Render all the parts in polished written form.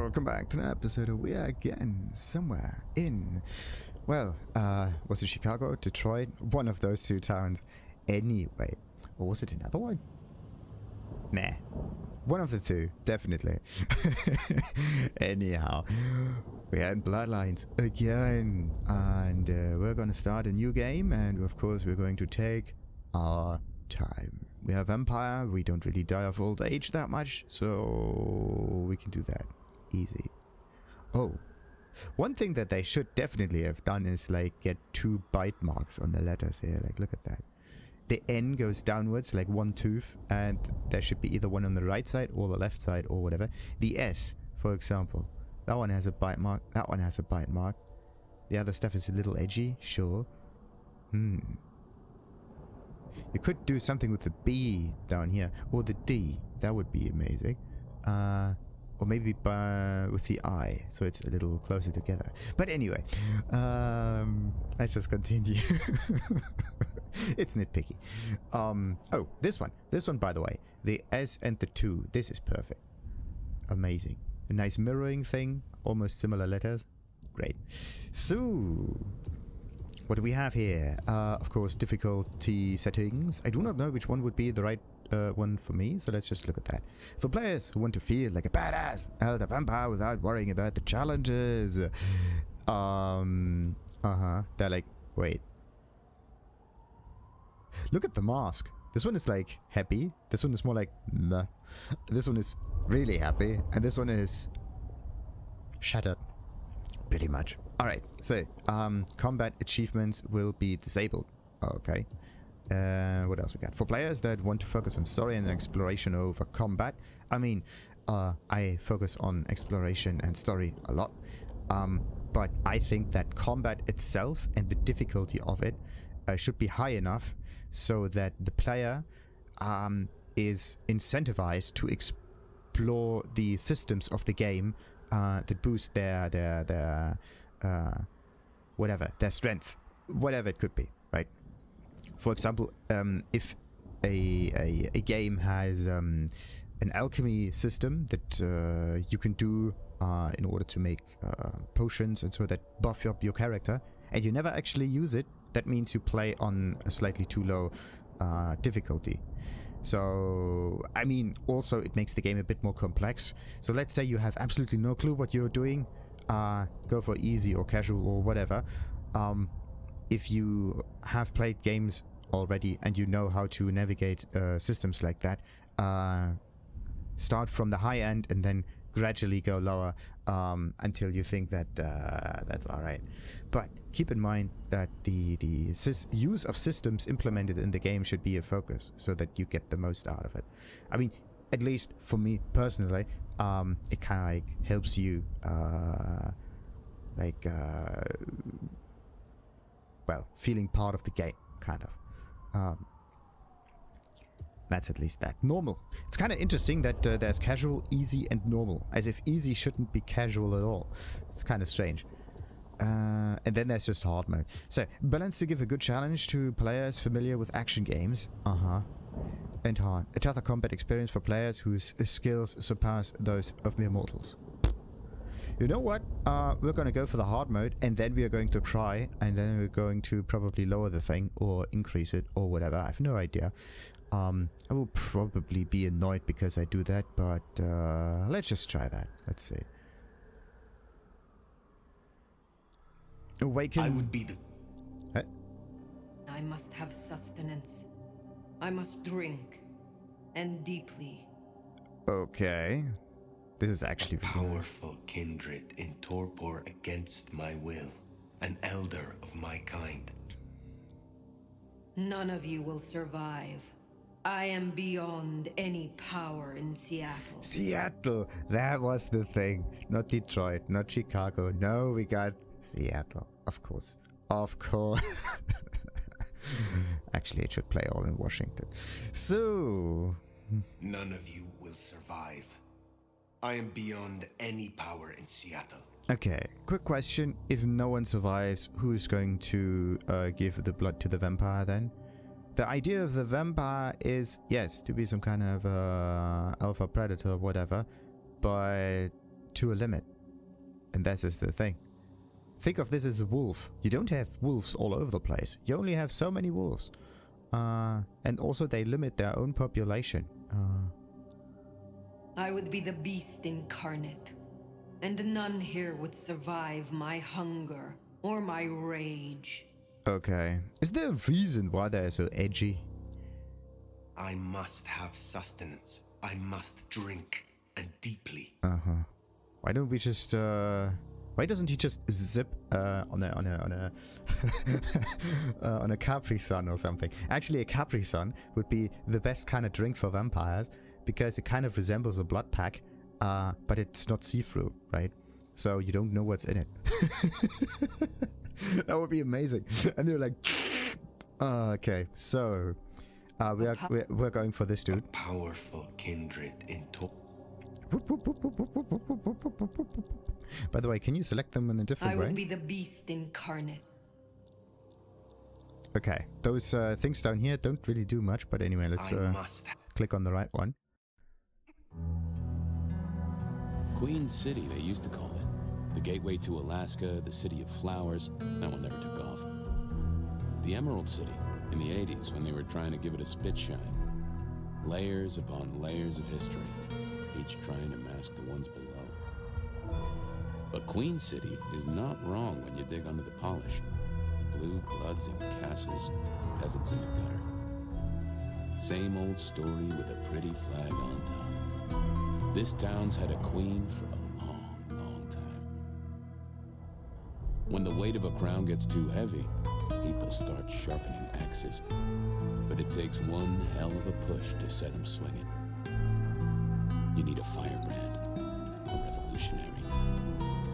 welcome back to an episode of We Are Again, somewhere in, well, was it Chicago, Detroit? One of those two towns. Anyway, or was it another one? Nah, one of the two, definitely. Anyhow, we are in Bloodlines again, and we're gonna start a new game, and of course we're going to take our time. We have Vampire, we don't really die of old age that much, so we can do that easy. Oh, one thing that they should definitely have done is like get 2 bite marks on the letters here. Like, look at that. The N goes downwards like one tooth, and there should be either one on the right side or the left side or whatever. The S, for example, that one has a bite mark, that one has a bite mark. The other stuff is a little edgy, sure. You could do something with the B down here, or the D. That would be amazing. Or maybe with the I, so it's a little closer together. But anyway, let's just continue. It's nitpicky. Oh, this one, by the way, the S and the 2. This is perfect. Amazing. A nice mirroring thing, almost similar letters. Great. So, what do we have here? Of course, difficulty settings. I do not know which one would be the right one for me, so let's just look at that. For players who want to feel like a badass elder vampire without worrying about the challenges. They're like, wait. Look at the mask. This one is like happy. This one is more like meh. This one is really happy. And this one is shattered. Pretty much. Alright, so combat achievements will be disabled. Okay. What else we got? For players that want to focus on story and exploration over combat. I mean, I focus on exploration and story a lot. But I think that combat itself and the difficulty of it should be high enough so that the player is incentivized to explore the systems of the game that boost their whatever, their strength, whatever it could be, right? For example, if a game has an alchemy system that you can do in order to make potions and so that buff up your character, and you never actually use it, that means you play on a slightly too low difficulty. So, I mean, also it makes the game a bit more complex. So let's say you have absolutely no clue what you're doing, go for easy or casual or whatever. If you have played games already and you know how to navigate systems like that, start from the high end and then gradually go lower until you think that that's alright. But keep in mind that the use of systems implemented in the game should be a focus so that you get the most out of it. I mean, at least for me personally, it kind of like helps you well, feeling part of the game, kind of. That's at least that. Normal. It's kind of interesting that there's casual, easy, and normal. As if easy shouldn't be casual at all. It's kind of strange. And then there's just hard mode. So, balance to give a good challenge to players familiar with action games. And hard. A tougher combat experience for players whose skills surpass those of mere mortals. You know what? We're going to go for the hard mode, and then we are going to try, and then we're going to probably lower the thing, or increase it, or whatever. I have no idea. I will probably be annoyed because I do that, but let's just try that. Let's see. Awaken. I would be the... I must have sustenance. I must drink, and deeply. Okay. This is actually a powerful kindred in torpor against my will, an elder of my kind. None of you will survive. I am beyond any power in Seattle. Seattle! That was the thing. Not Detroit, not Chicago. No, we got Seattle. Of course. Of course. Actually, it should play all in Washington. So... None of you will survive. I am beyond any power in Seattle. Okay, quick question. If no one survives, who's going to give the blood to the vampire then? The idea of the vampire is, yes, to be some kind of alpha predator or whatever, but to a limit. And that is the thing. Think of this as a wolf. You don't have wolves all over the place. You only have so many wolves. And also they limit their own population. I would be the beast incarnate, and none here would survive my hunger or my rage. Okay. Is there a reason why they're so edgy? I must have sustenance. I must drink, and deeply. Why don't we just why doesn't he just zip on a on a Capri Sun or something? Actually, a Capri Sun would be the best kind of drink for vampires because it kind of resembles a blood pack, but it's not see-through, right? So you don't know what's in it. That would be amazing. And they're like, okay, so we're going for this dude. A powerful kindred in By the way, can you select them in a different way? I would be the beast incarnate. Okay, those things down here don't really do much, but anyway, let's click on the right one. Queen City, they used to call it. The gateway to Alaska, the city of flowers. That one never took off. The Emerald City, in the 80s, when they were trying to give it a spit shine. Layers upon layers of history, each trying to mask the ones below. But Queen City is not wrong when you dig under the polish. Blue bloods in castles, peasants in the gutter. Same old story with a pretty flag on top. This town's had a queen for a long, long time. When the weight of a crown gets too heavy, people start sharpening axes. But it takes one hell of a push to set them swinging. You need a firebrand, a revolutionary,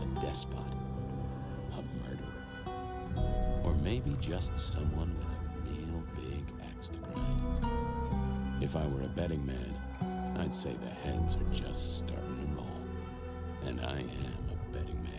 a despot, a murderer, or maybe just someone with a real big axe to grind. If I were a betting man, I'd say the heads are just starting to roll, and I am a betting man.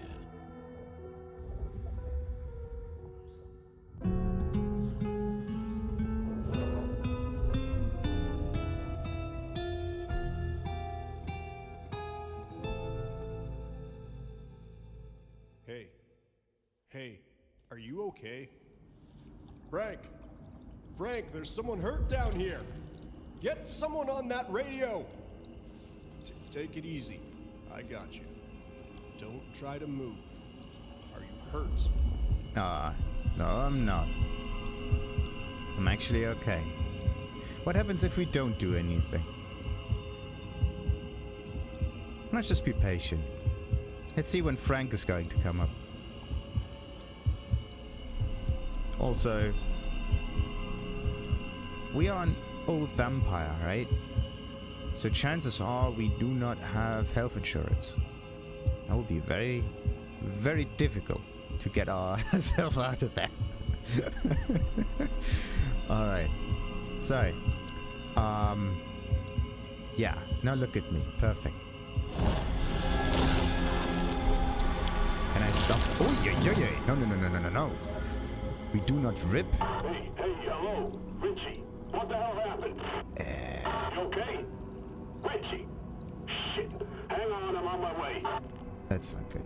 Hey, are you okay? Frank, there's someone hurt down here. Get someone on that radio. Take it easy. I got you. Don't try to move. Are you hurt? No, I'm not. I'm actually okay. What happens if we don't do anything? Let's just be patient. Let's see when Frank is going to come up. Also, we are an old vampire, right? So chances are we do not have health insurance. That would be very, very difficult to get ourselves out of that. Alright. So, yeah, now look at me. Perfect. Can I stop? Oh, yeah. No. We do not rip. Hey, hello, Richie. What the hell happened? You okay? Richie! Shit. Hang on, I'm on my way. That's not good.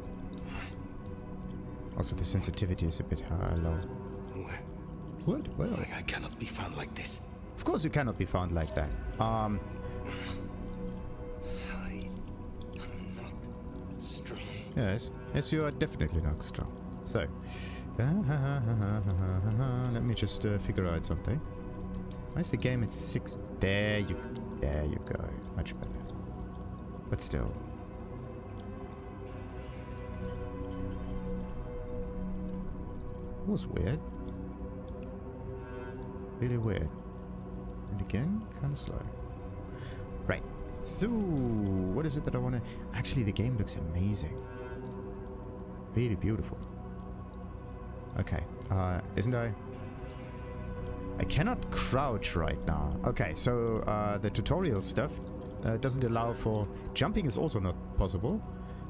Also, the sensitivity is a bit low. What? Well, I cannot be found like this. of course you cannot be found like that. I am not strong. Yes, you are definitely not strong. So, let me just figure out something. Why is the game at 6? There you go. Much better. But still. That was weird. Really weird. And again, kind of slow. Right. So, what is it that I want to... Actually, the game looks amazing. Really beautiful. Okay. Isn't I cannot crouch right now. Okay, so the tutorial stuff doesn't allow for... Jumping is also not possible.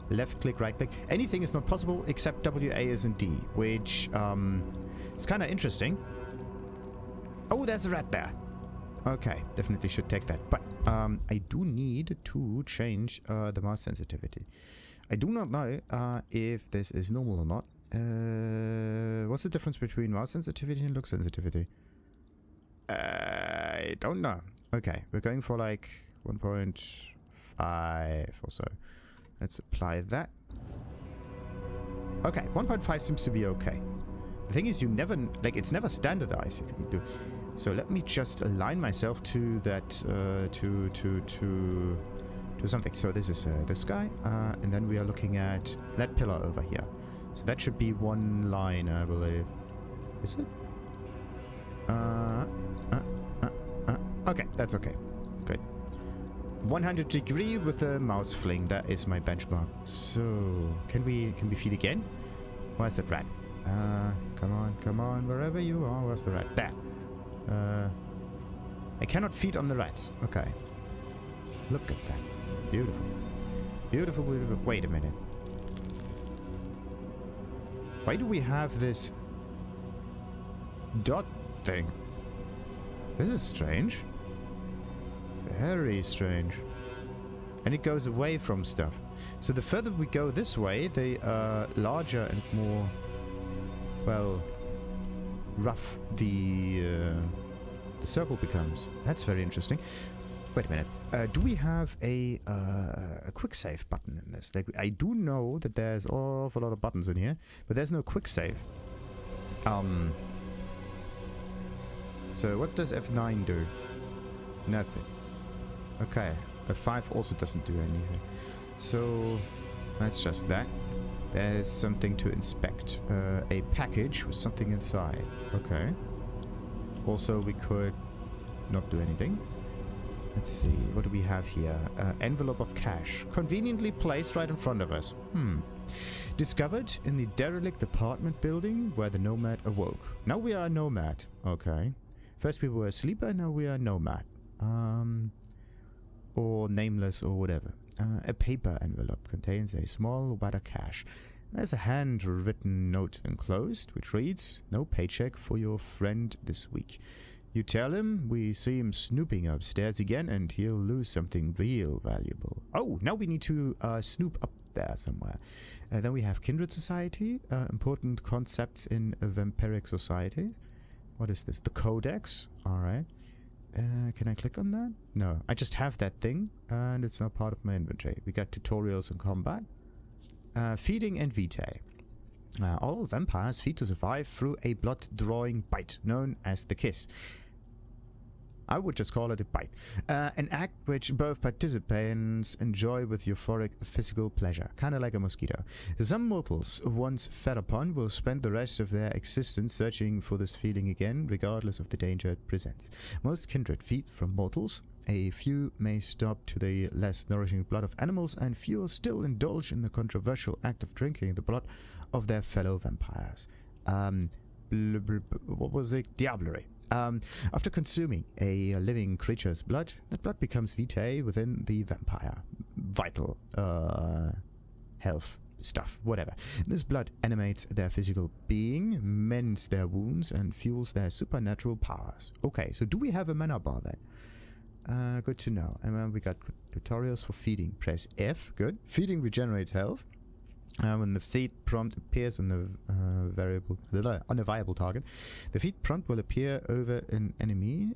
Left click, right click. Anything is not possible except WA is in D, which is kind of interesting. Oh, there's a rat there. Okay, definitely should take that. But I do need to change the mouse sensitivity. I do not know if this is normal or not. What's the difference between mouse sensitivity and look sensitivity? I don't know. Okay, we're going for like 1.5 or so. Let's apply that. Okay, 1.5 seems to be okay. The thing is, you never, like, it's never standardized. So let me just align myself to that, to something. So this is this guy, and then we are looking at that pillar over here. So that should be one line, I believe. Is it? Okay, that's okay. Great. 100 degree with a mouse fling. That is my benchmark. So can we feed again? Where's that rat? Come on, wherever you are. Where's the rat? There. I cannot feed on the rats. Okay. Look at that. Beautiful. Beautiful, beautiful. Wait a minute. Why do we have this dot thing? This is strange. Very strange. And it goes away from stuff. So the further we go this way, the larger and more, well, rough the circle becomes. That's very interesting. Wait a minute. Do we have a quick save button in this? Like, I do know that there's an awful lot of buttons in here, but there's no quick save. So what does F9 do? Nothing. Okay. F5 also doesn't do anything. So that's just that. There's something to inspect. A package with something inside. Okay. Also, we could not do anything. Let's see, what do we have here? Envelope of cash. Conveniently placed right in front of us. Discovered in the derelict apartment building where the nomad awoke. Now we are a nomad. Okay. First we were a sleeper, now we are nomad. Or nameless or whatever. A paper envelope contains a small wad of cash. There's a handwritten note enclosed, which reads, "No paycheck for your friend this week. You tell him we see him snooping upstairs again and he'll lose something real valuable." Oh, now we need to snoop up there somewhere. Then we have Kindred Society, important concepts in a Vampiric society. What is this? The Codex. Alright. Can I click on that? No, I just have that thing and it's not part of my inventory. We got tutorials and combat. Feeding and vitae. All vampires feed to survive through a blood-drawing bite, known as the kiss. I would just call it a bite. An act which both participants enjoy with euphoric physical pleasure, kind of like a mosquito. Some mortals, once fed upon, will spend the rest of their existence searching for this feeling again, regardless of the danger it presents. Most kindred feed from mortals. A few may stop to the less nourishing blood of animals, and fewer still indulge in the controversial act of drinking the blood of their fellow vampires. What was it? Diablerie. After consuming a living creature's blood, that blood becomes vitae within the vampire. Vital, health stuff, whatever. This blood animates their physical being, mends their wounds, and fuels their supernatural powers. Okay, so do we have a mana bar then? Good to know. And then we got tutorials for feeding. Press F. Good. Feeding regenerates health. When the feed prompt appears on a viable target, the feed prompt will appear over an enemy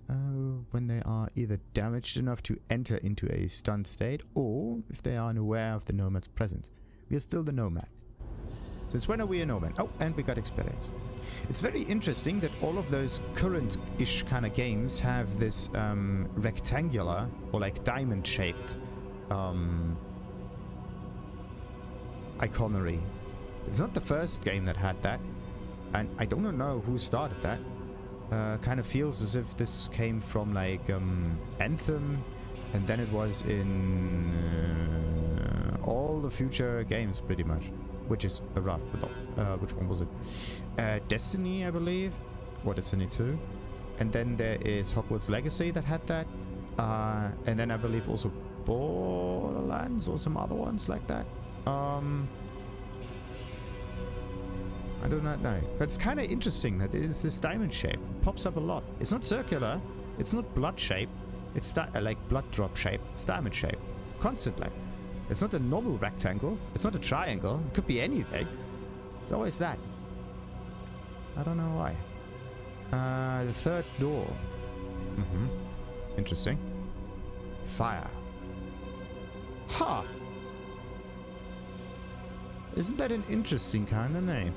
when they are either damaged enough to enter into a stunned state, or if they are unaware of the nomad's presence. We are still the nomad. Since when are we a nomad? Oh, and we got experience. It's very interesting that all of those current-ish kind of games have this rectangular or like diamond-shaped iconography. It's not the first game that had that, and I don't know who started that. Kind of feels as if this came from like Anthem, and then it was in all the future games pretty much, which is a rough. Which one was it? Destiny, I believe, or Destiny 2, and then there is Hogwarts Legacy that had that, and then I believe also Borderlands or some other ones like that. I do not know. But it's kind of interesting that it is this diamond shape. It pops up a lot. It's not circular. It's not blood shape. It's like blood drop shape. It's diamond shape. Constantly. It's not a normal rectangle. It's not a triangle. It could be anything. It's always that. I don't know why. The third door. Interesting. Phyre. Ha! Isn't that an interesting kind of name?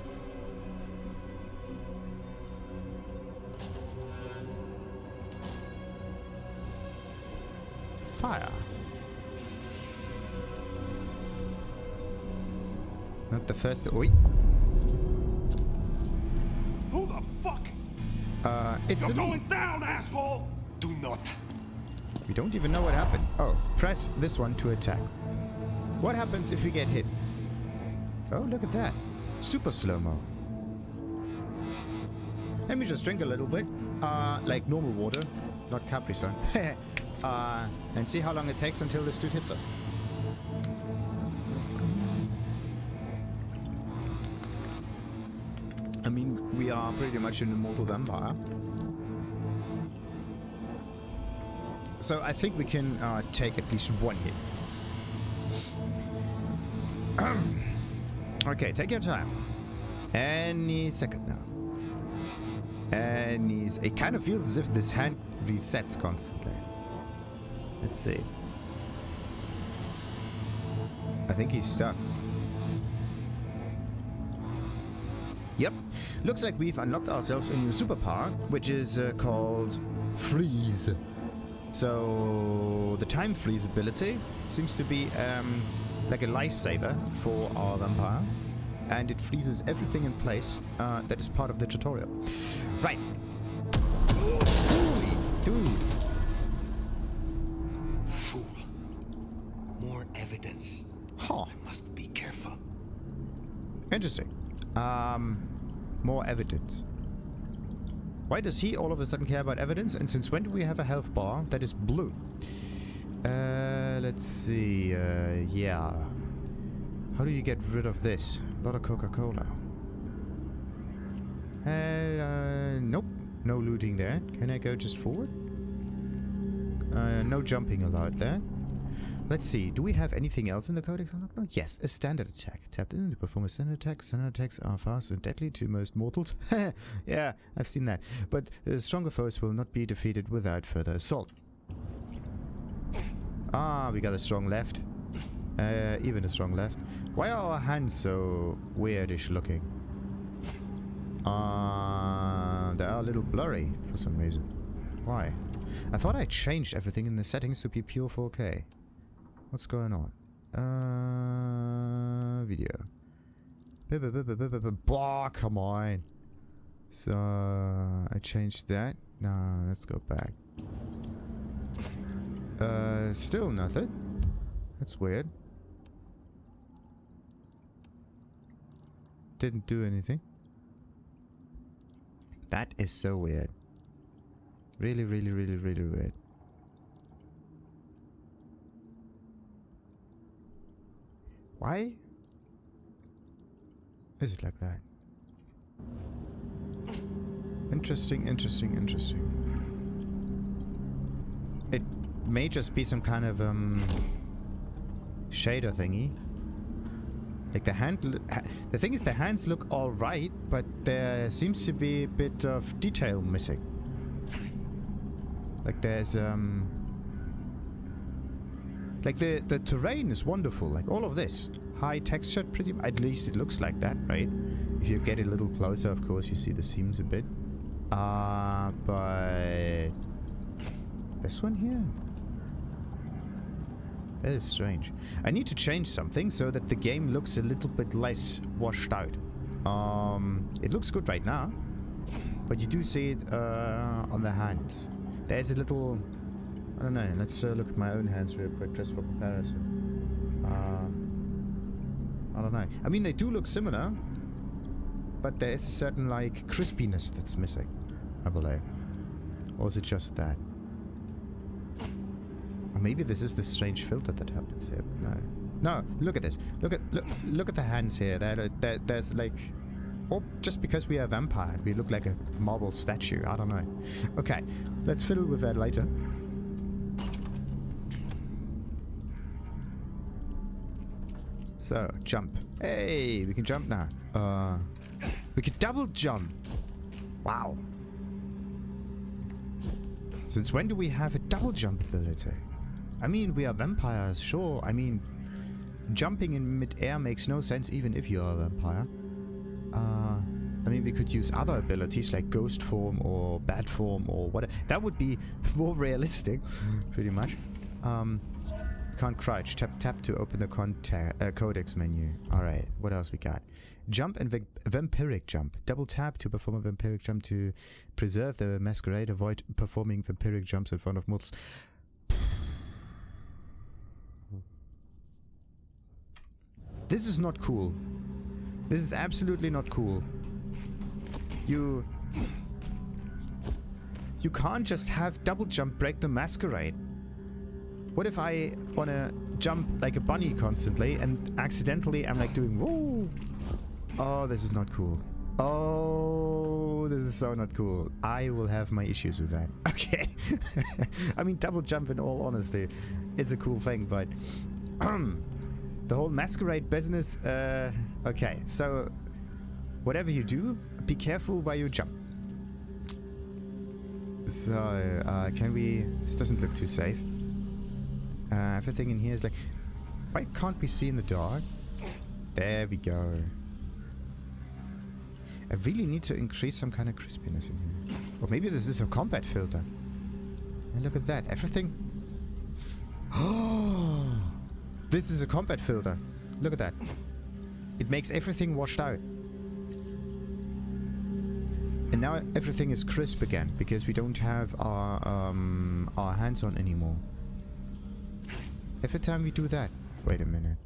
Phyre. Not the first. Oi. Who the fuck? It's You're me. going down, asshole! Do not. We don't even know what happened. Oh, press this one to attack. What happens if we get hit? Oh, look at that. Super slow-mo. Let me just drink a little bit. Like normal water, not Capri Sun. And see how long it takes until this dude hits us. I mean, we are pretty much an immortal vampire. So I think we can take at least one hit. Okay, take your time. Any second now. It kind of feels as if this hand resets constantly. Let's see. I think he's stuck. Yep. Looks like we've unlocked ourselves a new superpower, which is called Freeze. So the time freeze ability seems to be like a lifesaver for our vampire, and it freezes everything in place that is part of the tutorial. Right. Holy dude. Fool. More evidence. Huh. I must be careful. Interesting. More evidence. Why does he all of a sudden care about evidence? And since when do we have a health bar that is blue? Let's see. Yeah. How do you get rid of this? A lot of Coca-Cola. Nope. No looting there. Can I go just forward? No jumping allowed there. Let's see. Do we have anything else in the Codex? No. Yes, a standard attack. Tap in to perform a standard attack. Standard attacks are fast and deadly to most mortals. Yeah, I've seen that. But stronger foes will not be defeated without further assault. Ah, we got a strong left. Even a strong left. Why are our hands so weirdish looking? They are a little blurry for some reason. Why? I thought I changed everything in the settings to be pure 4K. What's going on? Video. Bah, come on. So, I changed that. No, let's go back. Still nothing. That's weird. Didn't do anything. That is so weird. Really, really, really, really weird. Why is it like that? Interesting, interesting, interesting. It may just be some kind of shader thingy. Like the hand, the thing is the hands look all right, but there seems to be a bit of detail missing. Like there's like the terrain is wonderful, like all of this. High textured, pretty, at least it looks like that, right? If you get a little closer, of course, you see the seams a bit. But this one here? That is strange. I need to change something so that the game looks a little bit less washed out. It looks good right now, but you do see it on the hands. There's a little... I don't know, let's look at my own hands real quick, just for comparison. I don't know. I mean, they do look similar, but there is a certain, like, crispiness that's missing, I believe. Or is it just that? Or maybe this is the strange filter that happens here, but no. No, look at this. Look at the hands here. There's like... Or just because we are vampire, we look like a marble statue. I don't know. Okay, let's fiddle with that later. So, jump. Hey, we can jump now. We can double jump. Wow. Since when do we have a double jump ability? I mean, we are vampires, sure. I mean, jumping in mid-air makes no sense even if you are a vampire. I mean, we could use other abilities like ghost form or bat form or whatever. That would be more realistic, pretty much. Can't crouch. Tap to open the Codex menu. Alright, what else we got? Jump and Vampiric jump. Double tap to perform a Vampiric jump to preserve the Masquerade. Avoid performing Vampiric jumps in front of mortals. This is not cool. This is absolutely not cool. You can't just have double jump break the Masquerade. What if I wanna jump like a bunny constantly and accidentally I'm like doing whoa? Oh, this is not cool. Oh, this is so not cool. I will have my issues with that. Okay. I mean, double jump in all honesty, it's a cool thing, but the whole Masquerade business, okay, so whatever you do, be careful while you jump. So, can we... This doesn't look too safe. Everything in here is like... Why can't we see in the dark? There we go. I really need to increase some kind of crispiness in here. Or maybe this is a combat filter. And look at that, everything... Oh! This is a combat filter. Look at that. It makes everything washed out. And now everything is crisp again, because we don't have our hands on anymore. Every time we do that... Wait a minute.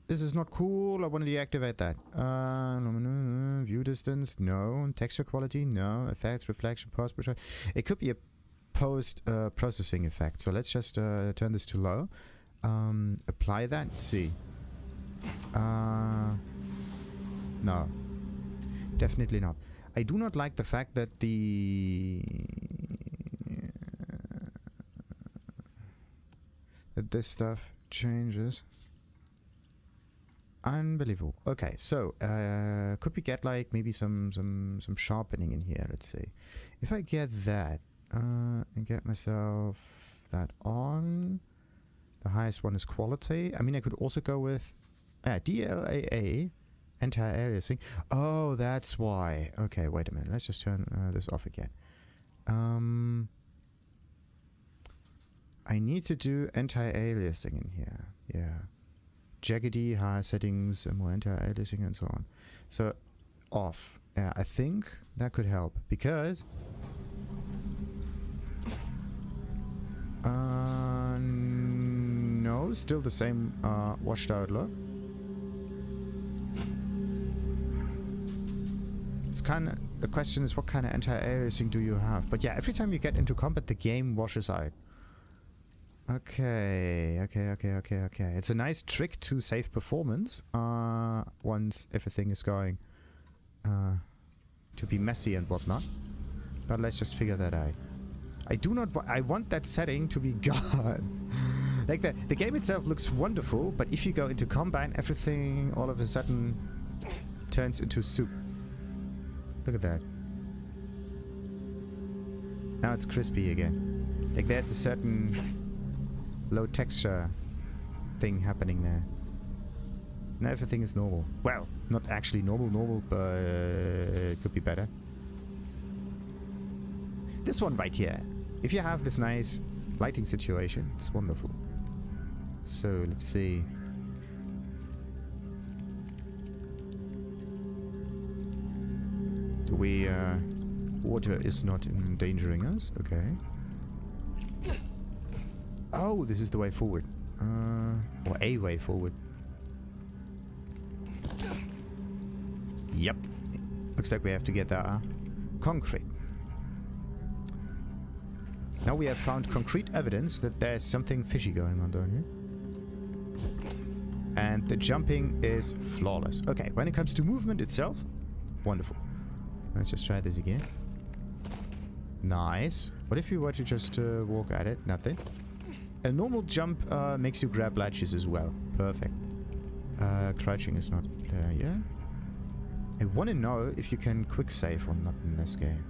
This is not cool. I want to deactivate that. View distance, no. Texture quality, no. Effects, reflection, post-processing. It could be a post-processing effect. So let's just turn this to low. Apply that. Let's see. No. Definitely not. I do not like the fact that that this stuff changes. Unbelievable. Okay, so could we get like maybe some sharpening in here? Let's see. If I get that and get myself that on, the highest one is quality. I mean, I could also go with DLAA, anti-aliasing. Oh, that's why. Okay, wait a minute. Let's just turn this off again. I need to do anti-aliasing in here. Yeah. Jaggedy, high settings, more anti-aliasing and so on. So, off. Yeah, I think that could help because... no, still the same washed out look. It's kind of... The question is what kind of anti-aliasing do you have? But yeah, every time you get into combat, the game washes out. Okay. It's a nice trick to save performance once everything is going to be messy and whatnot. But let's just figure that out. I do not. I want that setting to be gone. Like the game itself looks wonderful, but if you go into combat, everything all of a sudden turns into soup. Look at that. Now it's crispy again. Like there's a certain low texture thing happening there. Now everything is normal. Well, not actually normal, but it could be better. This one right here. If you have this nice lighting situation, it's wonderful. So, let's see. Water is not endangering us. Okay. Oh, this is the way forward. Or a way forward. Yep. Looks like we have to get that concrete. Now we have found concrete evidence that there's something fishy going on down here. And the jumping is flawless. Okay, when it comes to movement itself, wonderful. Let's just try this again. Nice. What if you were to just walk at it? Nothing. A normal jump makes you grab latches as well. Perfect. Crouching is not there, yeah? I want to know if you can quick save or not in this game.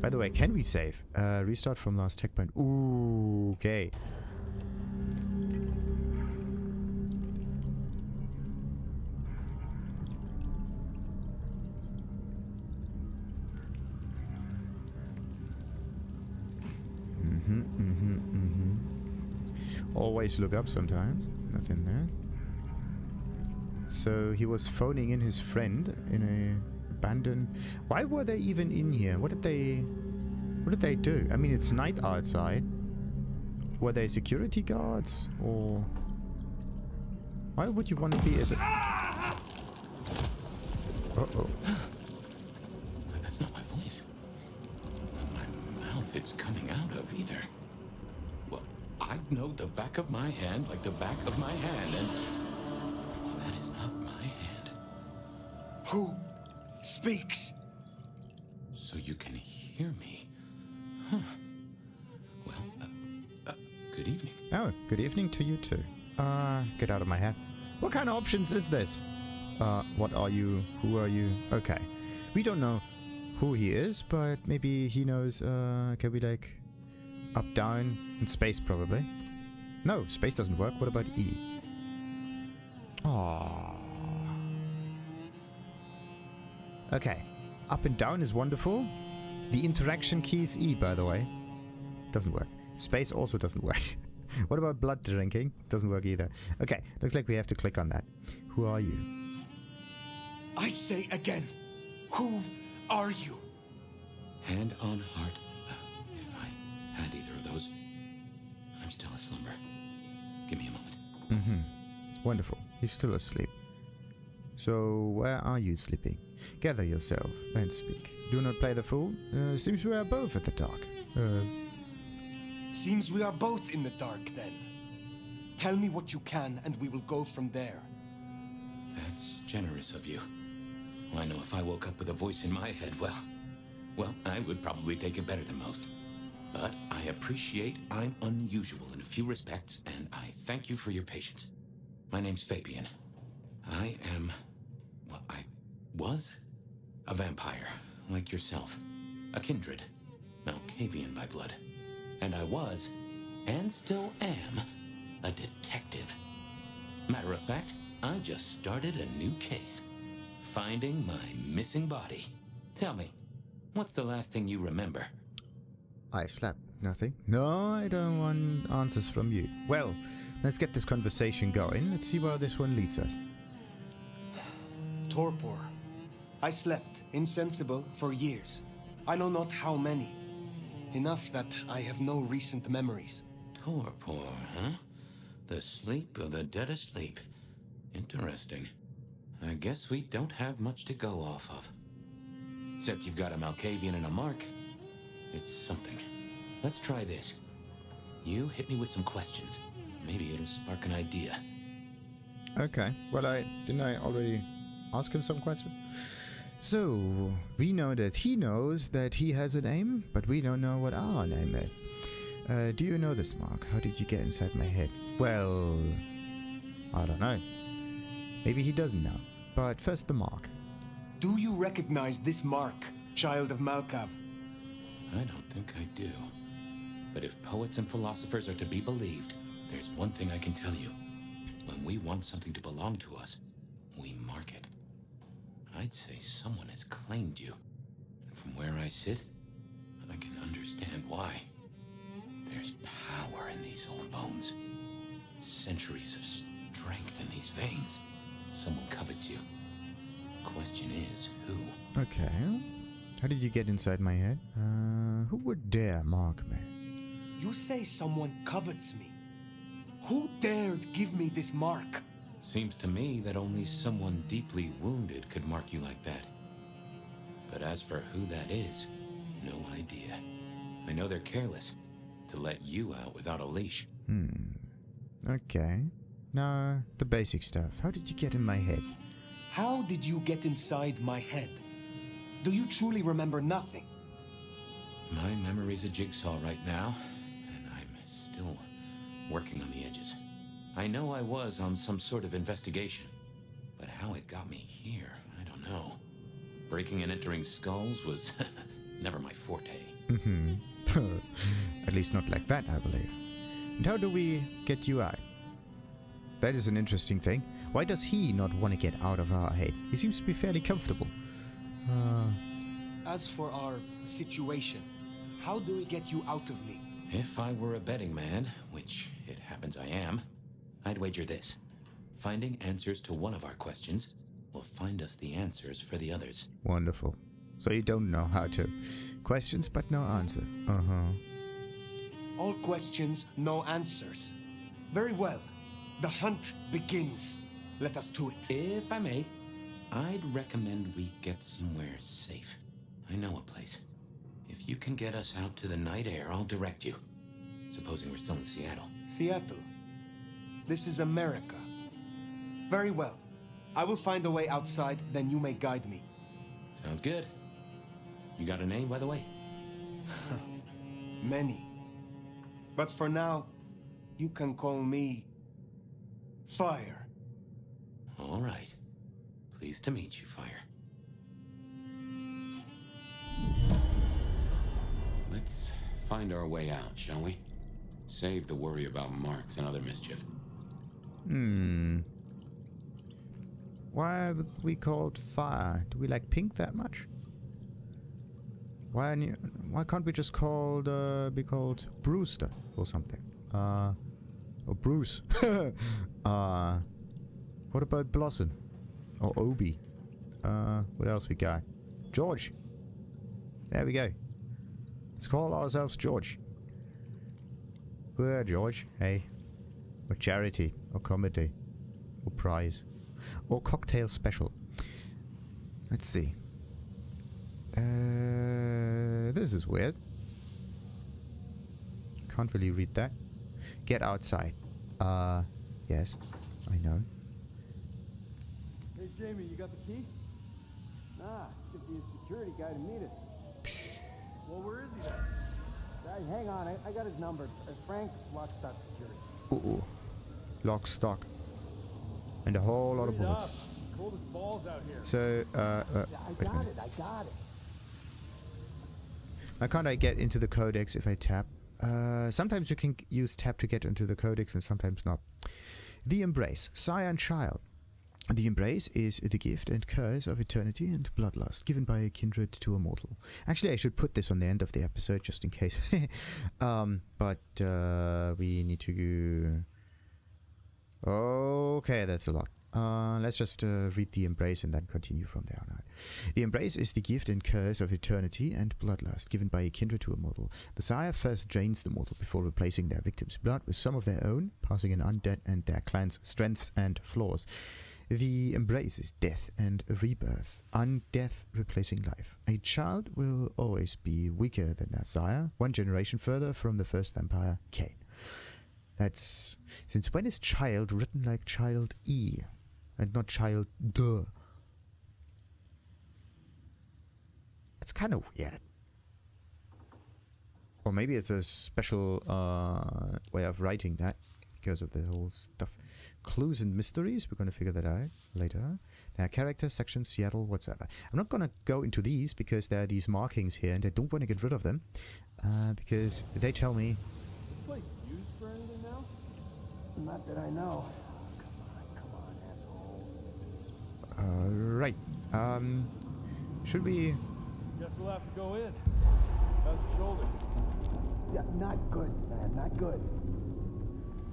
By the way, can we save? Restart from last checkpoint. Ooh, okay. Always look up sometimes. Nothing there. So he was phoning in his friend in a abandoned... Why were they even in here? What did they do? I mean, it's night outside. Were they security guards or... Why would you want to be as a... Uh-oh. That's not my voice. Not my mouth it's coming out of either. Well, I know the back of my hand like the back of my hand, and... Well, that is not my hand. Who speaks? So you can hear me. Huh. Well, good evening. Oh, good evening to you too. Get out of my head. What kind of options is this? What are you? Who are you? Okay. We don't know who he is, but maybe he knows, can we like... Up, down, and space probably. No, space doesn't work. What about E? Aww. Okay. Up and down is wonderful. The interaction key is E, by the way. Doesn't work. Space also doesn't work. What about blood drinking? Doesn't work either. Okay, looks like we have to click on that. Who are you? I say again, who are you? Hand on heart. If I had either of those, I'm still aslumber. Give me a moment. Mm-hmm. Wonderful. He's still asleep. So, where are you sleeping? Gather yourself and speak. Do not play the fool. Seems we are both at the dark. Seems we are both in the dark, then. Tell me what you can, and we will go from there. That's generous of you. I know if I woke up with a voice in my head, well, I would probably take it better than most. But I appreciate I'm unusual in a few respects, and I thank you for your patience. My name's Fabian. I was a vampire, like yourself. A kindred. Malkavian by blood. And I was, and still am, a detective. Matter of fact, I just started a new case. Finding my missing body. Tell me, what's the last thing you remember? I slept. Nothing. No, I don't want answers from you. Well, let's get this conversation going. Let's see where this one leads us. Torpor. I slept, insensible, for years. I know not how many. Enough that I have no recent memories. Torpor, huh? The sleep of the dead asleep. Interesting. I guess we don't have much to go off of. Except you've got a Malkavian and a mark. It's something. Let's try this. You hit me with some questions. Maybe it'll spark an idea. Okay. Well, didn't I already ask him some question? So, we know that he knows that he has a name, but we don't know what our name is. Do you know this, Mark? How did you get inside my head? Well, I don't know. Maybe he doesn't know. But first the mark. Do you recognize this mark, child of Malkav? I don't think I do. But if poets and philosophers are to be believed, there's one thing I can tell you. When we want something to belong to us, we mark it. I'd say someone has claimed you. And from where I sit, I can understand why. There's power in these old bones. Centuries of strength in these veins. Someone covets you. Question is, who? Okay. How did you get inside my head? Who would dare mark me? You say someone covets me. Who dared give me this mark? Seems to me that only someone deeply wounded could mark you like that. But as for who that is, no idea. I know they're careless to let you out without a leash. Okay. Now, the basic stuff. How did you get in my head? How did you get inside my head? Do you truly remember nothing? My memory's a jigsaw right now, and I'm working on the edges. I know I was on some sort of investigation, but how it got me here, I don't know. Breaking and entering skulls was never my forte. Mm-hmm. At least not like that, I believe. And how do we get you out? That is an interesting thing. Why does he not want to get out of our head? He seems to be fairly comfortable. As for our situation, how do we get you out of me? If I were a betting man, which it happens I am, I'd wager this. Finding answers to one of our questions will find us the answers for the others. Wonderful. So you don't know how to. Questions but no answers. Uh-huh. All questions, no answers. Very well. The hunt begins. Let us to it. If I may, I'd recommend we get somewhere safe. I know a place. If you can get us out to the night air, I'll direct you. Supposing we're still in Seattle. Seattle. This is America. Very well. I will find a way outside, then you may guide me. Sounds good. You got a name, by the way? Many. But for now, you can call me Phyre. All right. Pleased to meet you, Phyre. Let's find our way out, shall we? Save the worry about marks and other mischief. Why would we call it Phyre? Do we like pink that much? Why can't we just be called Brewster or something? Or Bruce. What about Blossom? Or Obi? What else we got? George. There we go. Let's call ourselves George. Where, George? Hey. Or Charity. Or Comedy. Or Prize. Or Cocktail Special. Let's see. This is weird. Can't really read that. Get outside. Yes. I know. Hey, Jamie, you got the key? Nah, should be a security guy to meet us. Well, where is he then? Hang on, I got his number. Frank, lock, stock, security. Ooh. Lock, stock. And a whole lot of bullets. Cold as balls out here. So, I got it. Now can't I get into the codex if I tap? Sometimes you can use tap to get into the codex and sometimes not. The Embrace, Sire and Child. The Embrace is the gift and curse of eternity and bloodlust, given by a kindred to a mortal. Actually, I should put this on the end of the episode, just in case. But we need to go... Okay, that's a lot. Let's just read the Embrace and then continue from there on out. The Embrace is the gift and curse of eternity and bloodlust, given by a kindred to a mortal. The Sire first drains the mortal before replacing their victim's blood with some of their own, passing an undead and their clan's strengths and flaws. The Embrace is death and rebirth, undeath replacing life. A child will always be weaker than their sire, one generation further from the first vampire, Cain. That's... Since when is child written like child E, and not child D? It's kind of weird. Or maybe it's a special way of writing that, because of the whole stuff. Clues and mysteries, we're going to figure that out later. There are characters, sections, Seattle, whatsoever. I'm not going to go into these because there are these markings here and I don't want to get rid of them. Because they tell me... This place used for anything now? Not that I know. Come on, asshole. Right. Should we... Guess we'll have to go in. How's your shoulder? Yeah, not good, man, not good.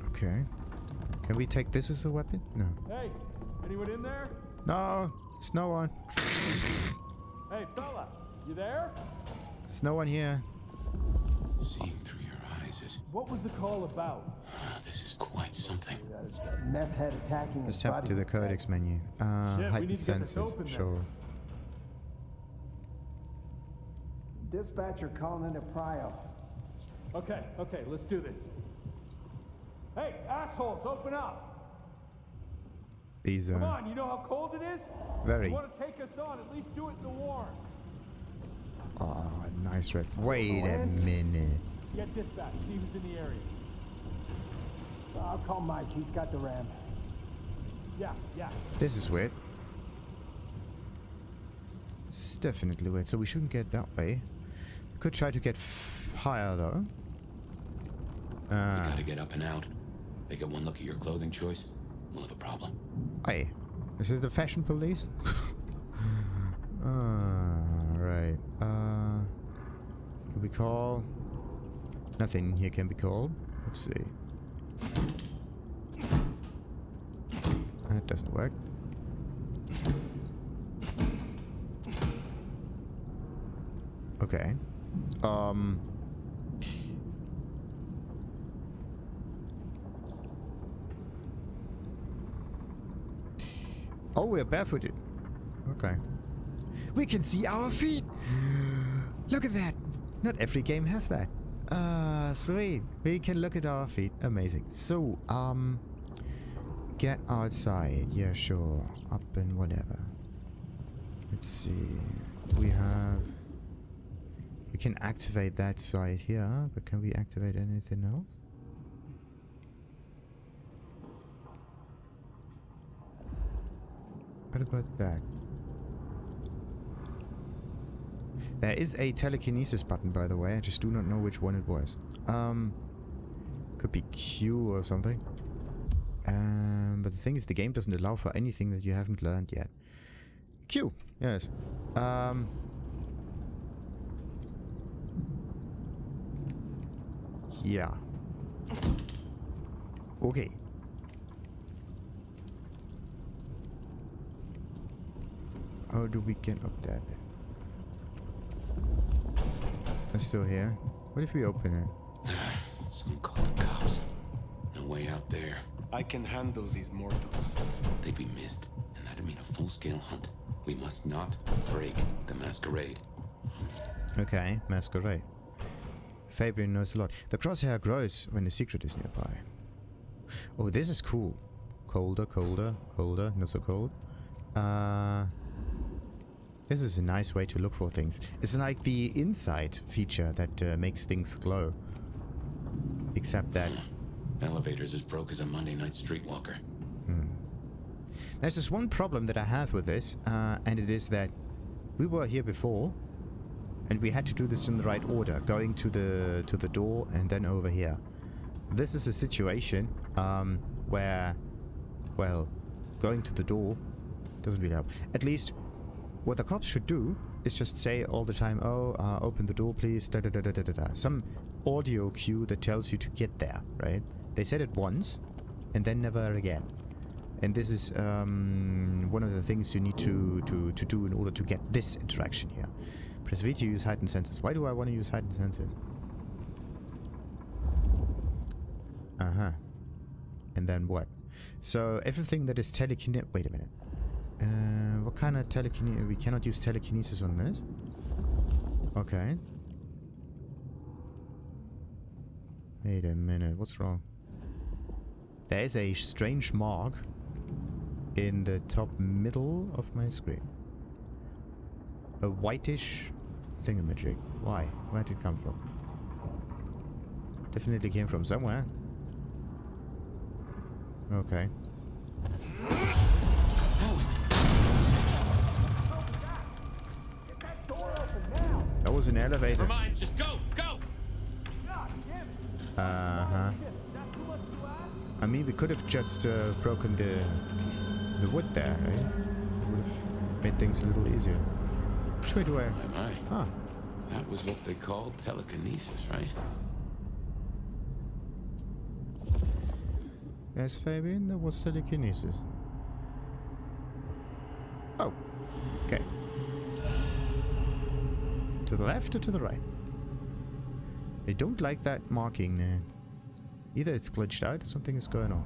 Okay. Can we take this as a weapon? No. Hey, anyone in there? No, there's no one. Hey, fella, you there? There's no one here. Seeing through your eyes is... What was the call about? this is quite something. Meth head attacking Let's his tap body. to the codex menu. we need Heightened to get this senses, open then. sure. Dispatcher calling into Prio. Okay, let's do this. Hey, assholes, open up! These Come on, you know how cold it is? very... You want to take us on, at least do it in the warm. Oh, nice red. Wait a minute. Get dispatch, see who's in the area. I'll call Mike. He's got the RAM. Yeah. This is weird. It's definitely weird. So we shouldn't get that way. We could try to get higher though. You gotta get up and out. They get one look at your clothing choice, we'll have a problem. Hey, is it the fashion police? Right. Can we call? Nothing here can be called. Let's see. That doesn't work. Okay. Oh, we're barefooted. Okay. We can see our feet! Look at that! Not every game has that. Sweet. We can look at our feet. Amazing. So, get outside. Yeah, sure. Up and whatever. Let's see. Do we have... We can activate that side here, but can we activate anything else? What about that? There is a telekinesis button, by the way. I just do not know which one it was. Could be Q or something. But the thing is, the game doesn't allow for anything that you haven't learned yet. Q, yes. Yeah. Okay. How do we get up there then? It's still here. What if we open it? Some call the cops. No way out there. I can handle these mortals. They'd be missed, and that'd mean a full-scale hunt. We must not break the masquerade. Okay, masquerade. Fabian knows a lot. The crosshair grows when the secret is nearby. Oh, this is cool. Colder, colder, colder, not so cold. This is a nice way to look for things. It's like the inside feature that makes things glow. Except that... Elevator's as broke as a Monday night streetwalker. There's just one problem that I have with this, and it is that we were here before, and we had to do this in the right order, going to the door and then over here. This is a situation where, well, going to the door doesn't really help. At least, what the cops should do is just say all the time, oh, open the door please, da da da da da da. Some audio cue that tells you to get there, right? They said it once, and then never again. And this is one of the things you need to do in order to get this interaction here. Press V to use heightened senses. Why do I want to use heightened senses? Uh-huh. And then what? So everything that is telekinetic... Wait a minute. What kind of telekinesis? We cannot use telekinesis on this. Okay. Wait a minute. What's wrong? There is a strange mark in the top middle of my screen. A whitish thingamajig. Why? Where did it come from? Definitely came from somewhere. Okay. That was an elevator. Never mind, just go, go! Uh-huh. I mean, we could have just broken the wood there, right? It would have made things a little easier. Which way do I... My. Ah. That was what they called telekinesis, right? Yes, Fabian, there was telekinesis. Oh. Okay. To the left or to the right? I don't like that marking there. Either it's glitched out or something is going on.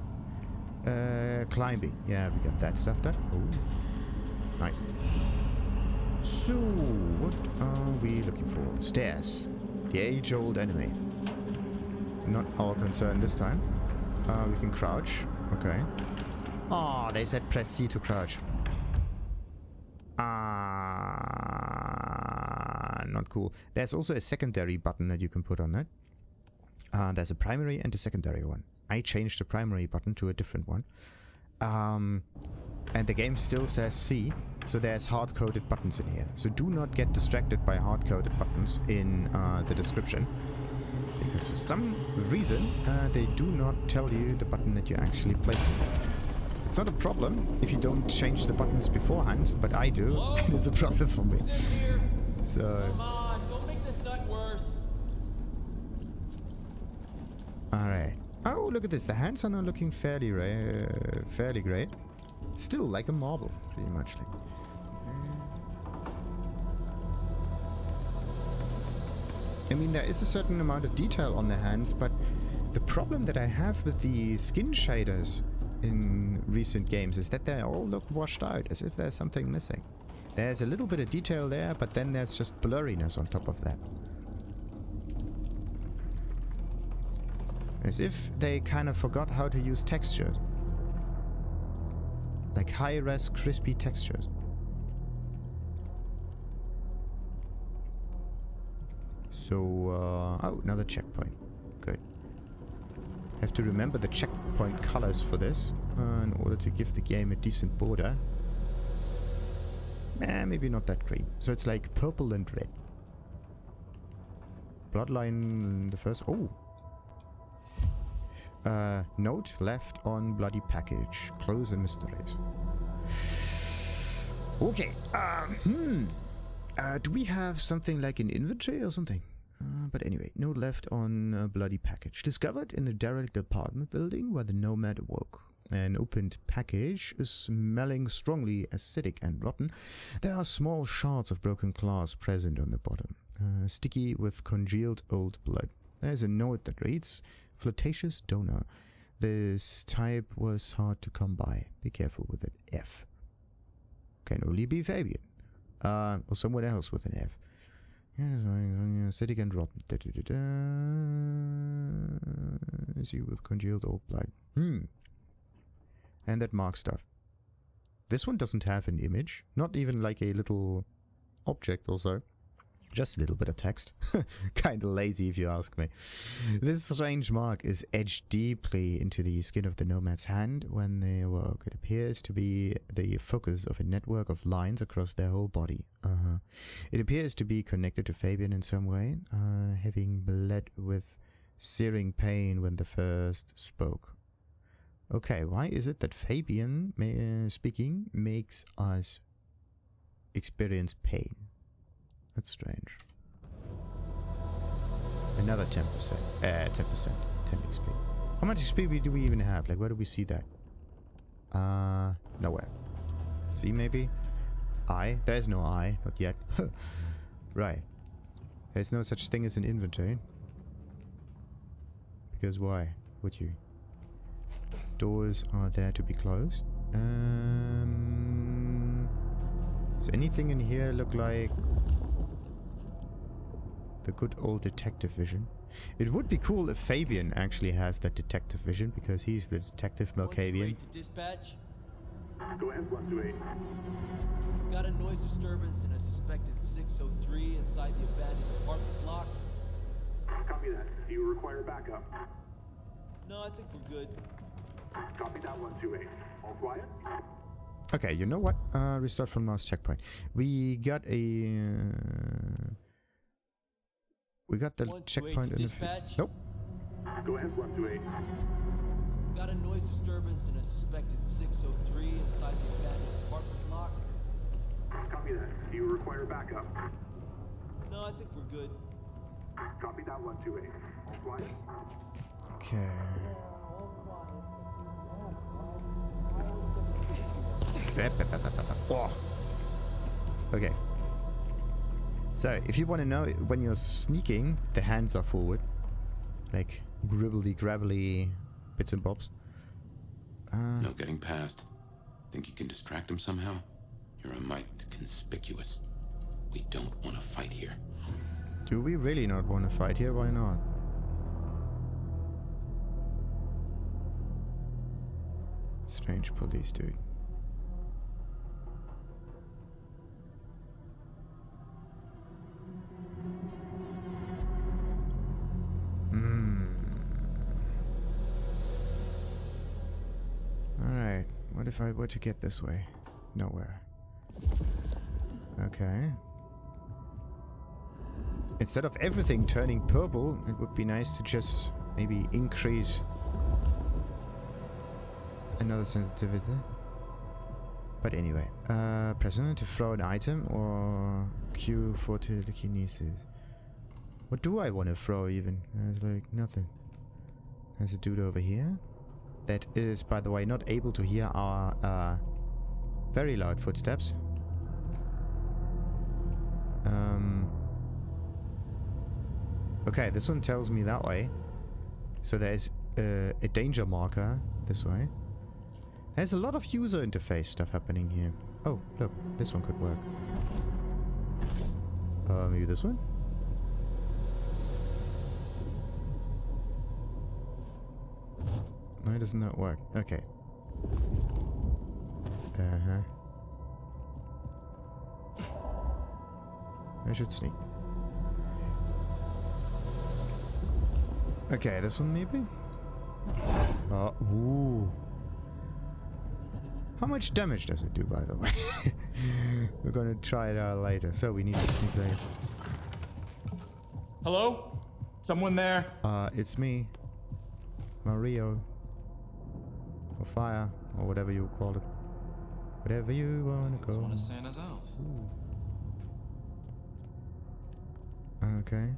Climbing. Yeah, we got that stuff done. Ooh. Nice. So, what are we looking for? Stairs. The age-old enemy. Not our concern this time. We can crouch. Okay. Oh, they said press C to crouch. Not cool. There's also a secondary button that you can put on that. There's a primary and a secondary one. I changed the primary button to a different one. And the game still says C, so there's hard-coded buttons in here. So do not get distracted by hard-coded buttons in the description. Because for some reason, they do not tell you the button that you're actually placing. It's not a problem if you don't change the buttons beforehand, but I do. It is a problem for me. So... Come on, don't make this nut worse. Alright. Oh, look at this. The hands are now looking fairly great. Still like a marble, pretty much. Like. I mean, there is a certain amount of detail on the hands, but the problem that I have with the skin shaders in recent games is that they all look washed out, as if there's something missing. There's a little bit of detail there, but then there's just blurriness on top of that. As if they kind of forgot how to use textures. Like high-res, crispy textures. So, oh, another checkpoint. Good. Have to remember the checkpoint colors for this in order to give the game a decent border. Maybe not that green. So it's like purple and red. Bloodline, the first... Oh! Note left on bloody package. Close and mysteries. Okay. Do we have something like an inventory or something? But anyway, note left on bloody package. Discovered in the derelict apartment building where the nomad awoke. An opened package is smelling strongly acidic and rotten. There are small shards of broken glass present on the bottom, sticky with congealed old blood. There's a note that reads, "Flirtatious donor. This type was hard to come by. Be careful with it. F. Can only be Fabian. Or someone else with an F. Acidic and rotten. Is you with congealed old blood. And that mark stuff. This one doesn't have an image. Not even like a little object or so. Just a little bit of text. Kinda lazy if you ask me. This strange mark is etched deeply into the skin of the nomad's hand when they awoke. It appears to be the focus of a network of lines across their whole body. It appears to be connected to Fabian in some way, having bled with searing pain when the first spoke. Okay, why is it that Fabian speaking makes us experience pain? That's strange. Another 10%. 10%. 10 XP. How much XP do we even have? Like, where do we see that? Nowhere. C, maybe? I? There's no I. Not yet. Right. There's no such thing as an inventory. Because why would you? Doors are there to be closed. Does anything in here look like the good old detective vision? It would be cool if Fabian actually has that detective vision, because he's the detective Malkavian. To dispatch. Go ahead, 128. Got a noise disturbance in a suspected 603 inside the abandoned apartment block. Copy that. Do you require backup? No, I think we're good. Copy that, 128. All quiet? Okay, you know what? Restart from last checkpoint. We got a... we got the checkpoint in the... Nope. Go ahead, 128. Got a noise disturbance in a suspected 603 inside the abandoned apartment block. Copy that. Do you require backup? No, I think we're good. Copy that, 128. All quiet? Okay. Oh. Okay. So, if you want to know, when you're sneaking, the hands are forward. Like, gribbly-grabbly bits and bobs. No getting past. Think you can distract him somehow? You're a mite conspicuous. We don't want to fight here. Do we really not want to fight here? Why not? Strange police, dude. What if I were to get this way? Nowhere. Okay. Instead of everything turning purple, it would be nice to just maybe increase another sensitivity. But anyway, press on to throw an item or Q for telekinesis. What do I want to throw even? There's like nothing. There's a dude over here that is, by the way, not able to hear our very loud footsteps. Okay, this one tells me that way. So there's a danger marker this way. There's a lot of user interface stuff happening here. Oh, look, this one could work. Maybe this one? No, it does not work. Okay. I should sneak. Okay, this one maybe? Oh, ooh. How much damage does it do, by the way? We're gonna try it out later, so we need to sneak later. Hello? Someone there? It's me. Mario. Or Fire, or whatever you call it. Whatever you wanna go. One of Santa's elves. Okay.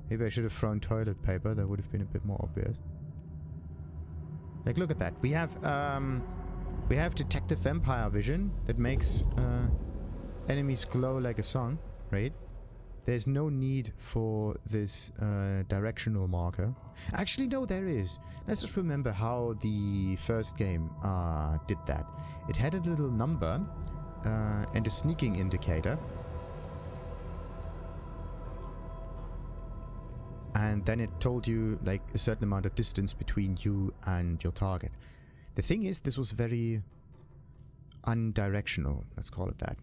Maybe I should have thrown toilet paper, that would have been a bit more obvious. Like, look at that. We have detective vampire vision that makes enemies glow like a sun, right? There's no need for this directional marker. Actually, no, there is. Let's just remember how the first game did that. It had a little number and a sneaking indicator. And then it told you like a certain amount of distance between you and your target. The thing is, this was very undirectional, let's call it that.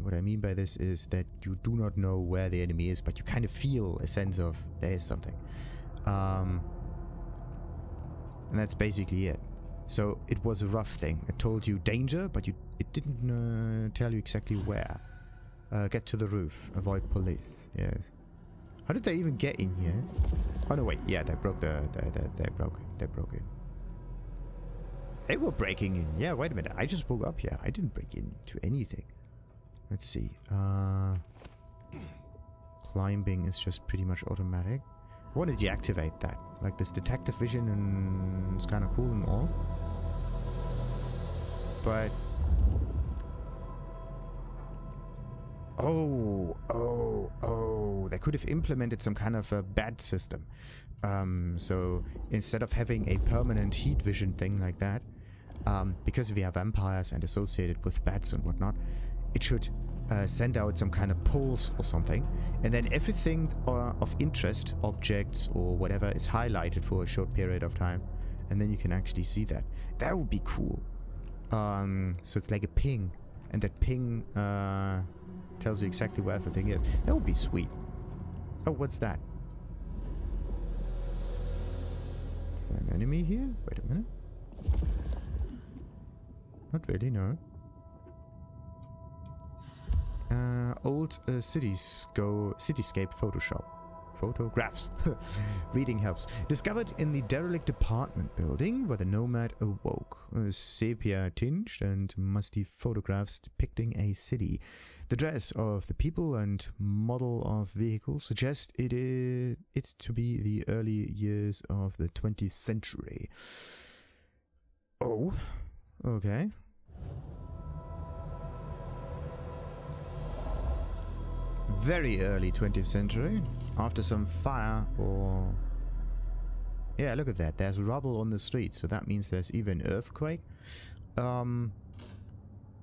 What I mean by this is that you do not know where the enemy is, but you kind of feel a sense of there is something. And that's basically it. So it was a rough thing. It told you danger, but it didn't tell you exactly where. Get to the roof. Avoid police. Yes. How did they even get in here? Oh no, wait. Yeah, they broke they broke it. They were breaking in. Yeah, wait a minute. I just woke up here. I didn't break into anything. Let's see. Climbing is just pretty much automatic. I want to deactivate that. Like this detective vision, and it's kind of cool and all. But Oh, they could have implemented some kind of a bad system. So instead of having a permanent heat vision thing like that, because we are vampires and associated with bats and whatnot, it should send out some kind of pulse or something, and then everything of interest, objects or whatever, is highlighted for a short period of time, and then you can actually see that. That would be cool. So it's like a ping, and that ping tells you exactly where everything is. That would be sweet. Oh, what's that? Is there an enemy here? Wait a minute. Not really, no. Old Cityscape Photographs. Reading helps. Discovered in the derelict apartment building where the nomad awoke. Sepia-tinged and musty photographs depicting a city. The dress of the people and model of vehicles suggest it to be the early years of the 20th century. Oh, okay. Very early 20th century, after some fire or... Yeah, look at that. There's rubble on the street, so that means there's even earthquake.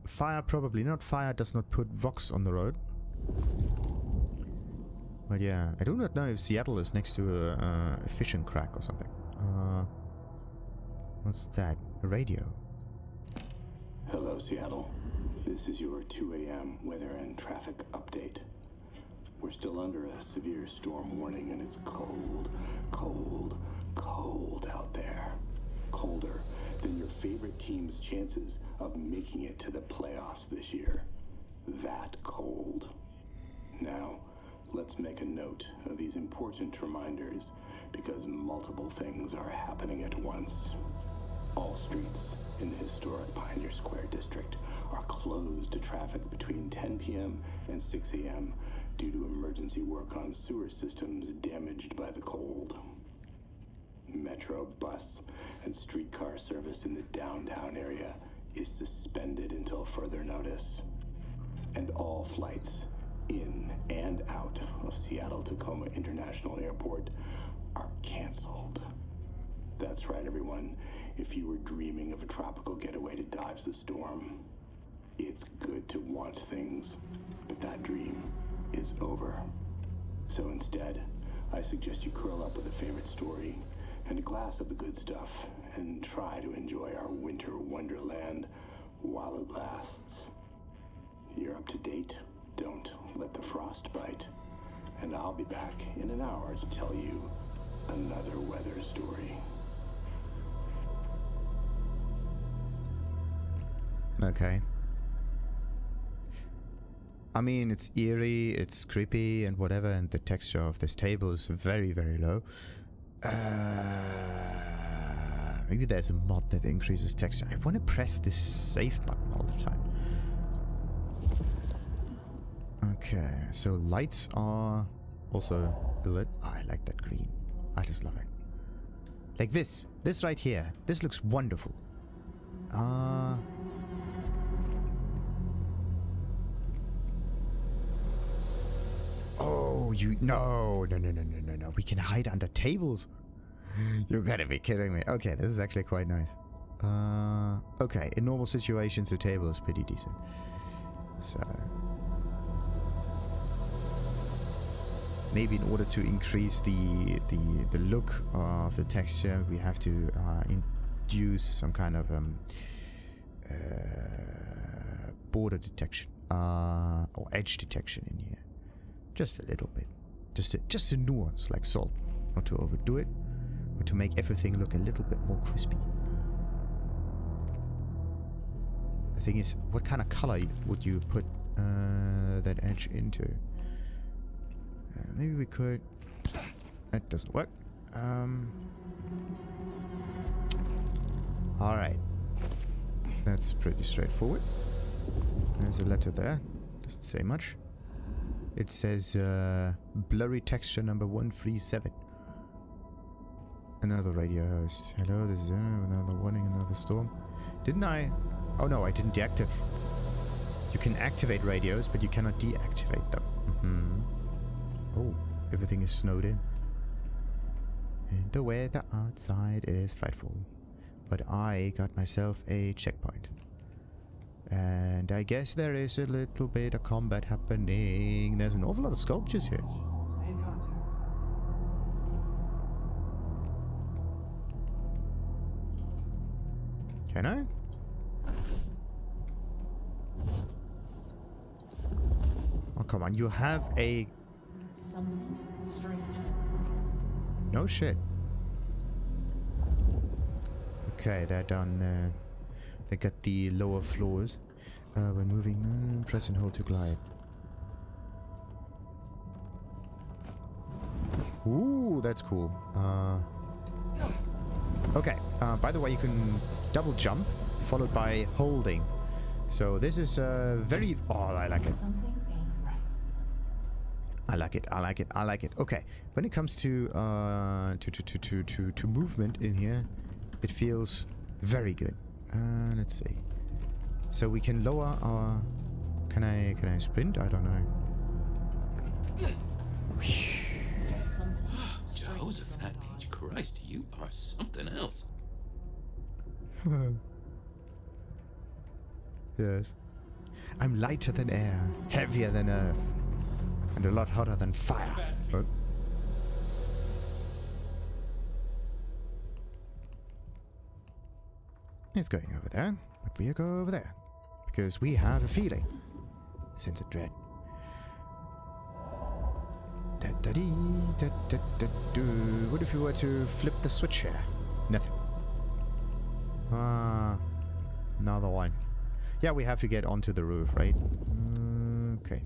Fire probably not. Fire does not put rocks on the road. But yeah, I do not know if Seattle is next to a fishing crack or something. What's that? A radio. Hello, Seattle. This is your 2 a.m. weather and traffic update. We're still under a severe storm warning, and it's cold, cold, cold out there. Colder than your favorite team's chances of making it to the playoffs this year. That cold. Now, let's make a note of these important reminders, because multiple things are happening at once. All streets in the historic Pioneer Square district are closed to traffic between 10 p.m. and 6 a.m. due to emergency work on sewer systems damaged by the cold. Metro, bus, and streetcar service in the downtown area is suspended until further notice. And all flights in and out of Seattle-Tacoma International Airport are canceled. That's right, everyone. If you were dreaming of a tropical getaway to dodge the storm, it's good to want things, but that dream is over. So instead, I suggest you curl up with a favorite story and a glass of the good stuff and try to enjoy our winter wonderland while it lasts. You're up to date. Don't let the frost bite. And I'll be back in an hour to tell you another weather story. Okay. I mean, it's eerie, it's creepy and whatever, and the texture of this table is very, very low. Maybe there's a mod that increases texture. I want to press this save button all the time. Okay, so lights are also lit. Oh, I like that green. I just love it. Like this. This right here. This looks wonderful. Oh, no. We can hide under tables. You gotta be kidding me. Okay, this is actually quite nice. Okay, in normal situations, the table is pretty decent. So maybe in order to increase the look of the texture, we have to induce some kind of border detection or edge detection in here. Just a little bit. Just a nuance, like salt. Not to overdo it, but to make everything look a little bit more crispy. The thing is, what kind of color would you put that edge into? Maybe we could... That doesn't work. Alright. That's pretty straightforward. There's a letter there. Doesn't say much. It says blurry texture number 137. Another radio host. Hello, this is another warning, another storm. Didn't I? Oh no, I didn't deactivate. You can activate radios, but you cannot deactivate them. Oh, everything is snowed in. And the weather outside is frightful. But I got myself a checkpoint. And I guess there is a little bit of combat happening. There's an awful lot of sculptures here. Stay in contact. Can I? Oh, come on. You have a... Something strange. No shit. Okay, they're down there. They got the lower floors. When moving, press and hold to glide. Ooh, that's cool. Okay, by the way, you can double jump, followed by holding. So this is very... Oh, I like it. I like it. Okay, when it comes to movement in here, it feels very good. Let's see. So we can lower our... Can I sprint? I don't know. Jehoshaphat, Christ, you are something else. Yes. I'm lighter than air, heavier than earth, and a lot hotter than fire. Oh. It's going over there, but we'll go over there. Because we have a feeling. Sense of dread. What if we were to flip the switch here? Nothing. another one. Yeah, we have to get onto the roof, right? Okay.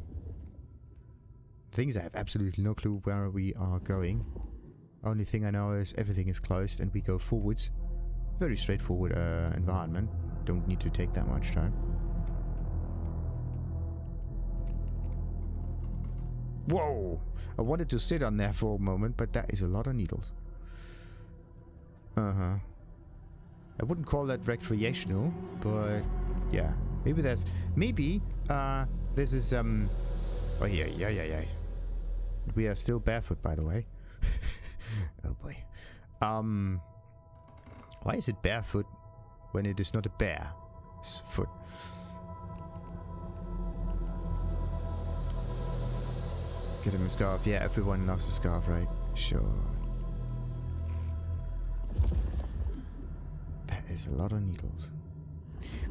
The thing is, I have absolutely no clue where we are going. Only thing I know is everything is closed and we go forwards. Very straightforward environment. Don't need to take that much time. Whoa! I wanted to sit on there for a moment, but that is a lot of needles. I wouldn't call that recreational, but yeah. Maybe there's... Maybe, this is, Oh, yeah. We are still barefoot, by the way. Oh, boy. Why is it barefoot when it is not a bear's foot? Get him a scarf. Yeah, everyone loves a scarf, right? Sure. That is a lot of needles.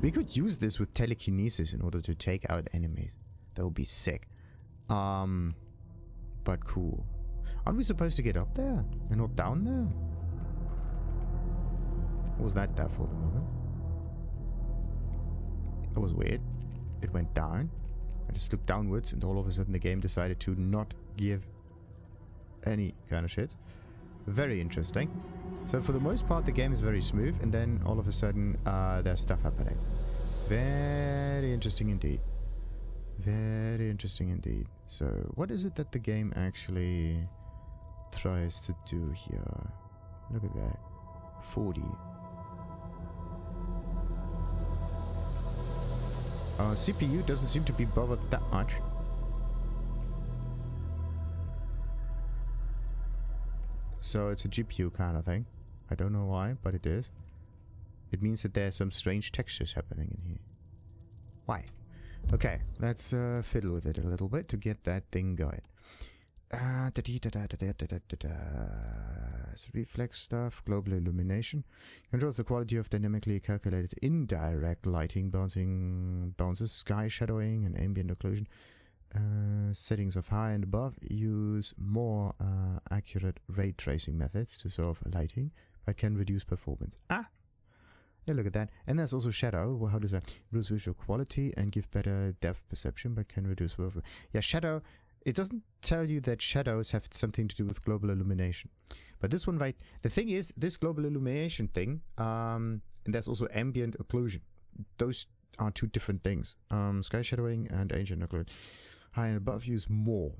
We could use this with telekinesis in order to take out enemies. That would be sick. But cool. Aren't we supposed to get up there and not down there? What was that there for the moment? That was weird. It went down. I just looked downwards and all of a sudden the game decided to not give any kind of shit. Very interesting. So for the most part the game is very smooth and then all of a sudden there's stuff happening. Very interesting indeed. Very interesting indeed. So what is it that the game actually tries to do here? Look at that. 40. CPU doesn't seem to be bothered that much. So it's a GPU kind of thing. I don't know why, but it is. It means that there's some strange textures happening in here. Why? Okay, let's fiddle with it a little bit to get that thing going. Reflex stuff, global illumination. Controls the quality of dynamically calculated indirect lighting, bounces, sky shadowing, and ambient occlusion. Settings of high and above use more accurate ray tracing methods to solve lighting, but can reduce performance. Ah! Yeah, look at that. And there's also shadow. Well, how does that? Reduce visual quality and give better depth perception, but can reduce... Yeah, shadow... It doesn't tell you that shadows have something to do with global illumination. But this one, right, the thing is, this global illumination thing, and there's also ambient occlusion. Those are two different things. Sky shadowing and ambient occlusion. High and above use more.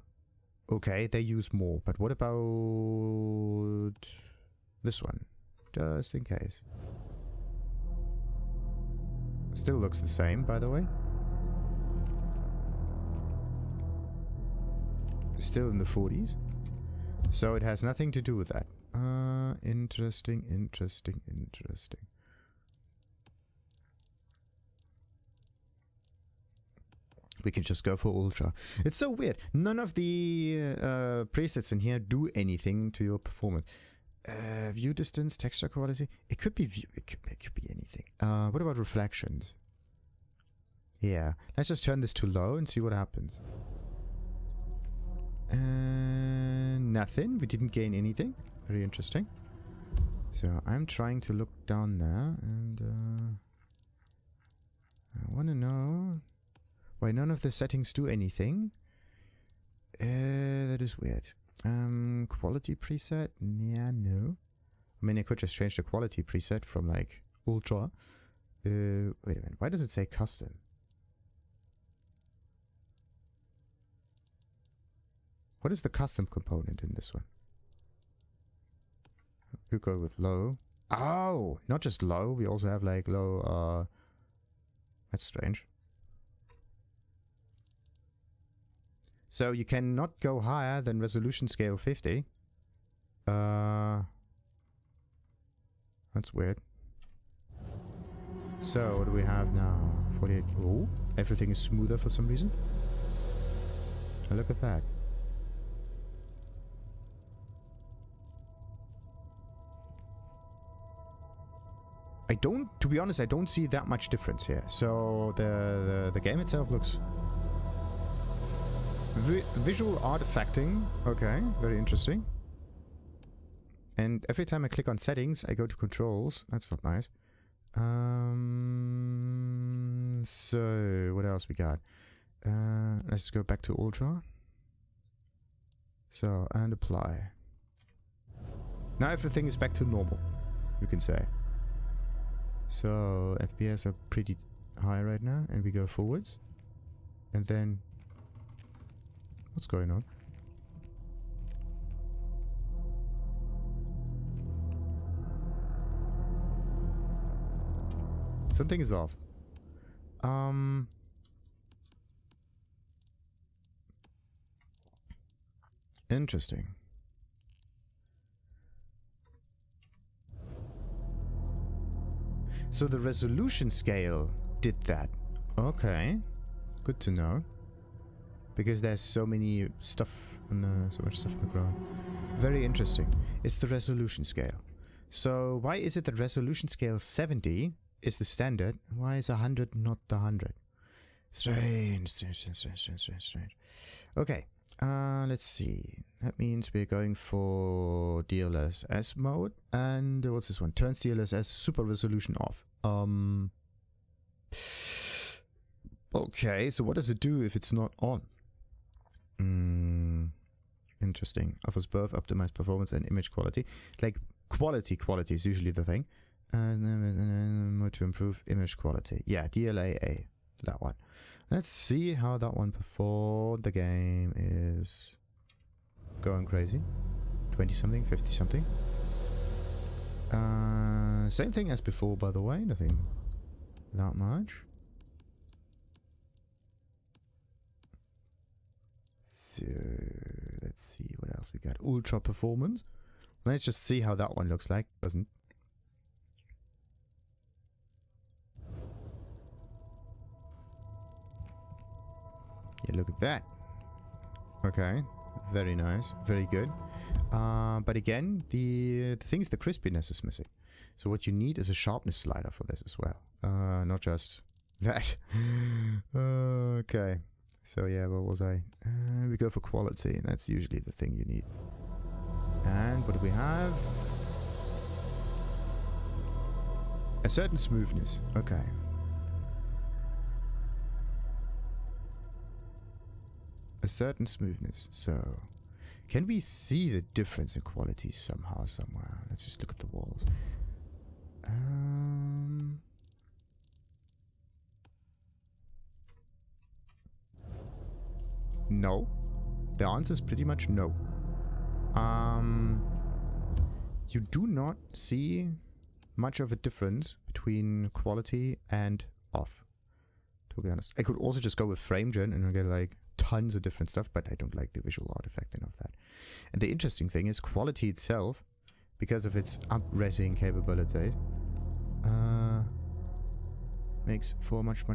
Okay, they use more. But what about this one? Just in case. Still looks the same, by the way. Still in the 40s. So it has nothing to do with that. Interesting. We can just go for ultra. It's so weird. None of the presets in here do anything to your performance. View distance, texture quality. It could be view. It could be anything. What about reflections? Yeah. Let's just turn this to low and see what happens. Nothing. We didn't gain anything. Very interesting. So I'm trying to look down there and I want to know why none of the settings do anything. That is weird. Quality preset? Yeah, no. I mean, I could just change the quality preset from like ultra. Wait a minute. Why does it say custom? What is the custom component in this one? We go with low. Oh, not just low. We also have like low. That's strange. So you cannot go higher than resolution scale 50. That's weird. So what do we have now? 48. Oh, everything is smoother for some reason. Oh, look at that. To be honest, I don't see that much difference here. So the game itself looks visual artifacting. Okay, very interesting. And every time I click on settings, I go to controls. That's not nice. So what else we got? Let's go back to Ultra. So, and apply. Now everything is back to normal, you can say. So FPS are pretty high right now, and we go forwards. And then what's going on? Something is off. Interesting. So the resolution scale did that. Okay. Good to know. Because there's so many stuff on the so much stuff on the ground. Very interesting. It's the resolution scale. So why is it that resolution scale 70 is the standard? Why is 100 not the 100? Strange. Okay. Let's see. That means we're going for DLSS mode. And what's this one? Turns DLSS super resolution off. Okay, so what does it do if it's not on? Interesting. Offers both optimized performance and image quality. Like, quality is usually the thing. And to improve image quality. Yeah, DLAA. That one. Let's see how that one performed. The game is going crazy. 20-something, 50-something. Same thing as before, by the way. Nothing that much. So, let's see what else we got. Ultra performance. Let's just see how that one looks like. Doesn't. Yeah, look at that. Okay, very nice, very good. But again, the thing is the crispiness is missing. So what you need is a sharpness slider for this as well. Not just that. Okay. So yeah, what was I? We go for quality. That's usually the thing you need. And what do we have? A certain smoothness. Okay. A certain smoothness. So, can we see the difference in quality somehow, somewhere? Let's just look at the walls. No. The answer is pretty much no. You do not see much of a difference between quality and off, to be honest. I could also just go with frame gen and get like tons of different stuff, but I don't like the visual artifacting of that. And the interesting thing is quality itself, because of its up-resing capabilities, makes for a much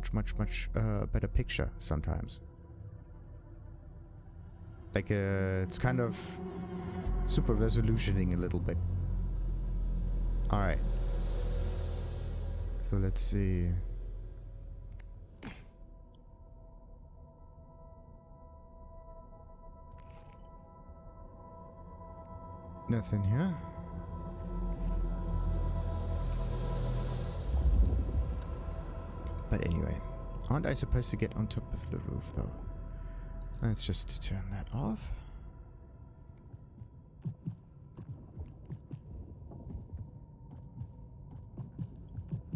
better picture sometimes. Like it's kind of super resolutioning a little bit. Alright. So let's see. Nothing here. But anyway, aren't I supposed to get on top of the roof though? Let's just turn that off.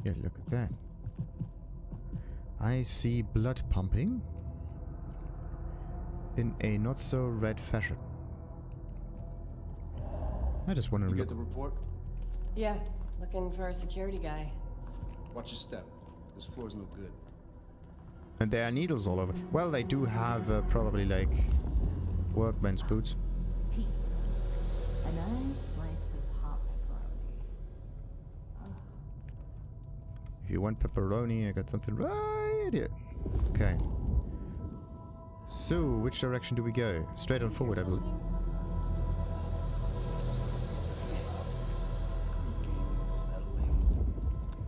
Yeah, look at that. I see blood pumping in a not so red fashion. I just want to look. You get the report? Yeah, looking for a security guy. Watch your step. This floor's no good. And there are needles all over. Well, they do have probably like workman's boots. Pizza. A nice slice of hot pepperoni. Oh. If you want pepperoni, I got something right here. Okay. So, which direction do we go? Straight on forward, I believe.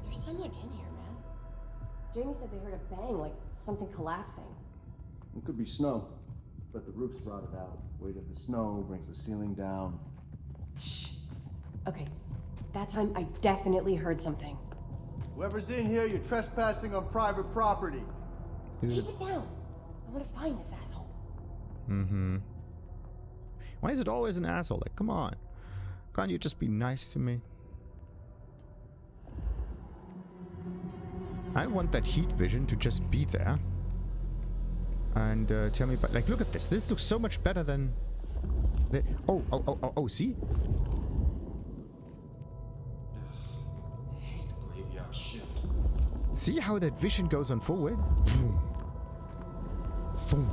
There's someone in here, man. Jamie said they heard a bang, like something collapsing. It could be snow, but the roof's rotted out. Weight of the snow brings the ceiling down. Shh. Okay. That time I definitely heard something. Whoever's in here, you're trespassing on private property. Keep it down. I want to find this asshole. Mm-hmm. Why is it always an asshole? Like, come on. Can't you just be nice to me? I want that heat vision to just be there. And tell me about... Like, look at this. This looks so much better than... Oh, see? Hate the graveyard shift. See how that vision goes on forward? Vroom. Vroom.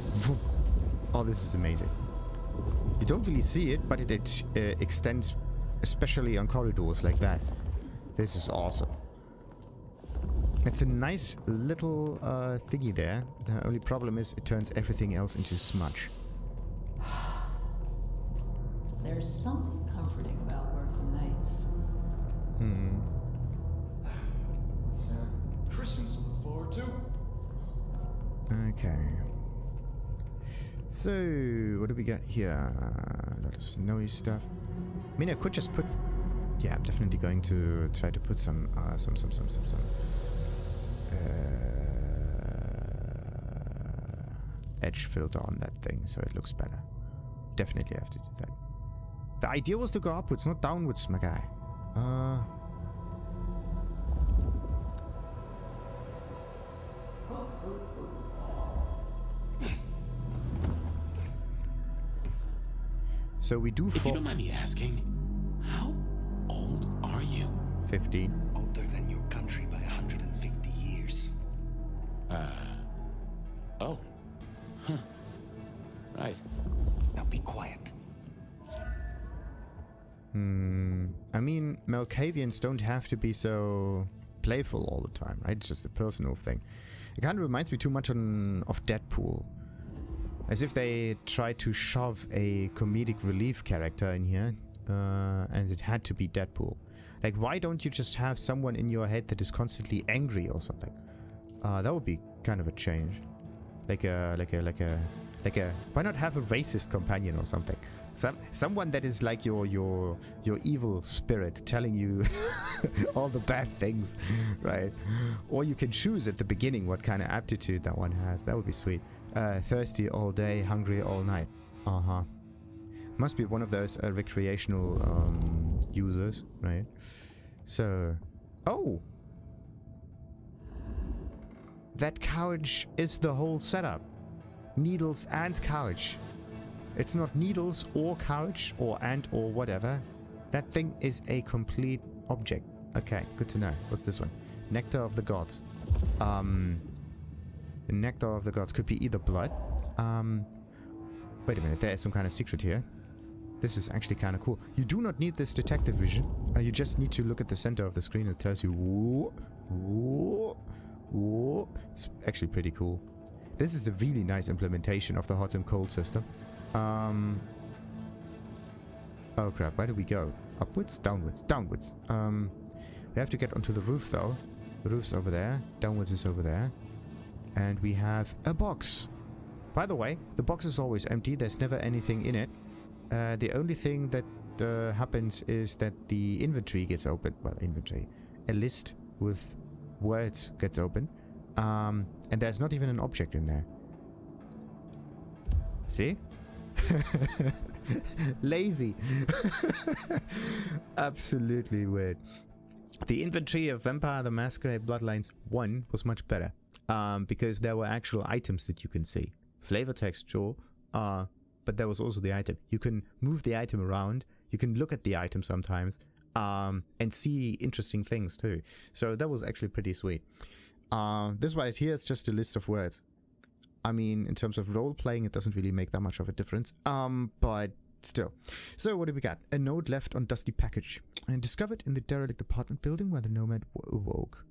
Vroom. Oh, this is amazing. You don't really see it, but it extends, especially on corridors like that. This is awesome. It's a nice little thingy there. The only problem is it turns everything else into smudge. There's something comforting about working nights. Hmm. Christmas to look forward to. Okay. So, what do we got here? A lot of snowy stuff. I mean, I could just put... Yeah, I'm definitely going to try to put some edge filter on that thing so it looks better. Definitely have to do that. The idea was to go upwards, not downwards, my guy. So we do If you don't mind me asking, how old are you? 15. Older than your country by 150 years. Oh. Huh. Right. Now be quiet. I mean, Malkavians don't have to be so playful all the time, right? It's just a personal thing. It kind of reminds me too much of Deadpool. As if they tried to shove a comedic relief character in here, and it had to be Deadpool. Like, why don't you just have someone in your head that is constantly angry or something? That would be kind of a change. Why not have a racist companion or something? Someone that is like your evil spirit telling you all the bad things, right? Or you can choose at the beginning what kind of aptitude that one has. That would be sweet. Thirsty all day, hungry all night. Must be one of those recreational users, right? So, oh, that couch is the whole setup. Needles and couch. It's not needles or couch or or whatever. That thing is a complete object. Okay, good to know. What's this one? Nectar of the Gods. The Nectar of the Gods could be either blood. Wait a minute, there is some kind of secret here. This is actually kind of cool. You do not need this detective vision. You just need to look at the center of the screen. It tells you, whoa, whoa, whoa. It's actually pretty cool. This is a really nice implementation of the hot and cold system. Oh crap, where do we go? Upwards? Downwards? Downwards. We have to get onto the roof though. The roof's over there. Downwards is over there. And we have a box. By the way, the box is always empty. There's never anything in it. The only thing that happens is that the inventory gets opened. Well, inventory. A list with words gets opened. And there's not even an object in there. See? Lazy. Absolutely weird. The inventory of Vampire the Masquerade Bloodlines 1 was much better. Because there were actual items that you can see. Flavor text, sure. But there was also the item. You can move the item around. You can look at the item sometimes. And see interesting things too. So that was actually pretty sweet. This right here is just a list of words. I mean, in terms of role-playing, it doesn't really make that much of a difference. But still. So what do we got? A note left on dusty package. And discovered in the derelict apartment building where the nomad awoke.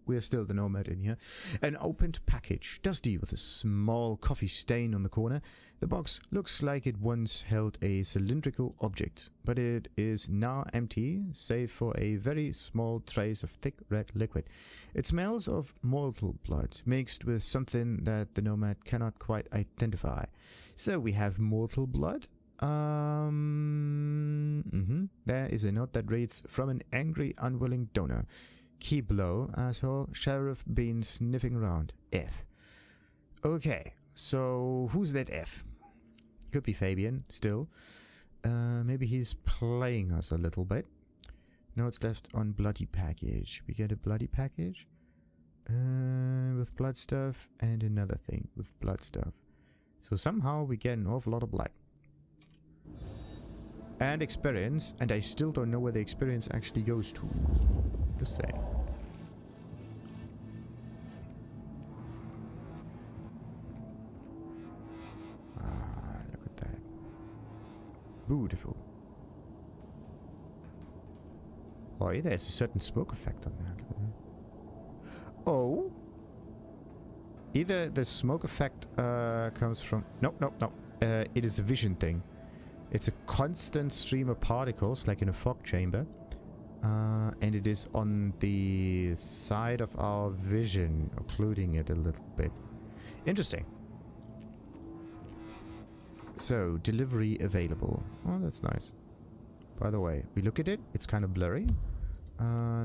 We are still the nomad in here. An opened package, dusty with a small coffee stain on the corner. The box looks like it once held a cylindrical object, but it is now empty, save for a very small trace of thick red liquid. It smells of mortal blood, mixed with something that the nomad cannot quite identify. So we have mortal blood, There is a note that reads, from an angry, unwilling donor. Keep low, asshole. Sheriff been sniffing around. F. Okay, so who's that F? Could be Fabian, still. Maybe he's playing us a little bit. Notes left on bloody package. We get a bloody package with blood stuff and another thing with blood stuff. So somehow we get an awful lot of blood. And experience, and I still don't know where the experience actually goes to. Just say. Ah, look at that. Beautiful. Oh, yeah, there's a certain smoke effect on that. Oh. Either the smoke effect comes from... Nope. It is a vision thing. It's a constant stream of particles, like in a fog chamber. And it is on the side of our vision, occluding it a little bit. Interesting. So, delivery available. Oh, that's nice. By the way, we look at it, it's kind of blurry.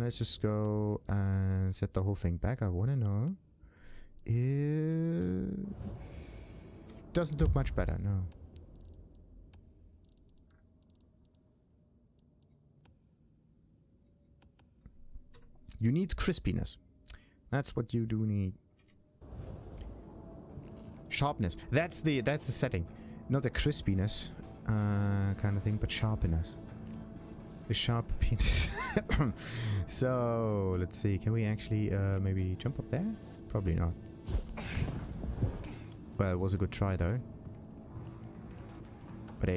Let's just go and set the whole thing back. I want to know. It doesn't look much better, no. You need crispiness. That's what you do need. Sharpness. That's the setting. Not the crispiness kind of thing, but sharpness. The sharp penis. So, let's see. Can we actually maybe jump up there? Probably not. Well, it was a good try though. But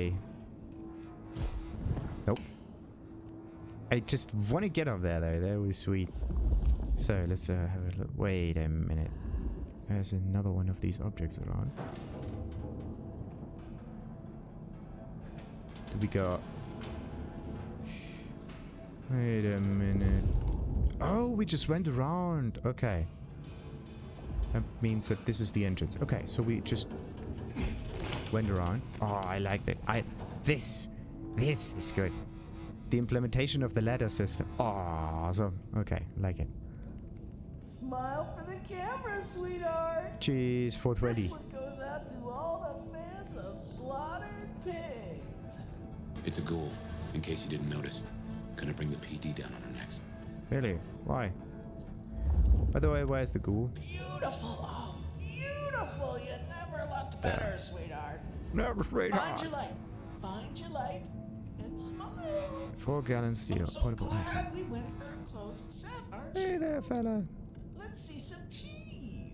nope. I just want to get up there though. That was sweet. So, let's have a look. Wait a minute. There's another one of these objects around. Did we go up? Wait a minute. Oh, we just went around. Okay. That means that this is the entrance. Okay, so we just went around. Oh, I like that. This is good. The implementation of the ladder system. Awesome. Okay, like it. Smile for the camera, sweetheart. Jeez, 420. This one goes out to all the fans of slaughtered pigs. It's a ghoul, in case you didn't notice. Gonna bring the PD down on our necks. Really? Why? By the way, where's the ghoul? Beautiful, oh, beautiful. You never looked better, sweetheart. Never, sweetheart. Find your light, and smile. 4 gallon steel. I'm so glad we went for a closed set, aren't you? Hey there, fella. Let's see some teeth.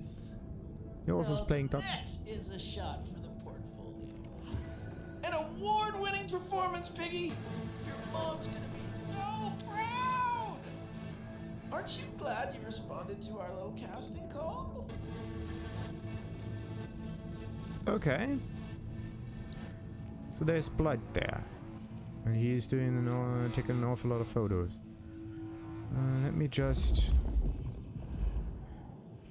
You're also playing top. This is a shot for the portfolio. An award-winning performance, Piggy. Your mom's gonna be so proud. Aren't you glad you responded to our little casting call? Okay. So there's blood there. And he's doing taking an awful lot of photos. Let me just...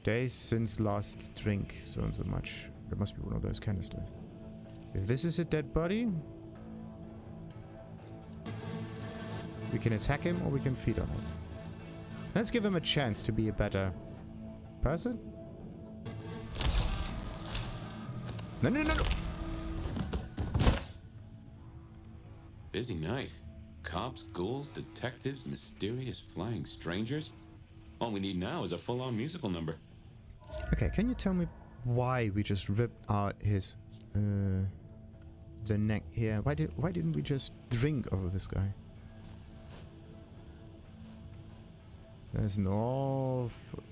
Days since last drink, so and so much. There must be one of those canisters. If this is a dead body, we can attack him or we can feed on him. Let's give him a chance to be a better person. No. Busy night. Cops, ghouls, detectives, mysterious flying strangers. All we need now is a full-on musical number. Okay, can you tell me why we just ripped out his the neck here? Why didn't we just drink over this guy? There's an awful...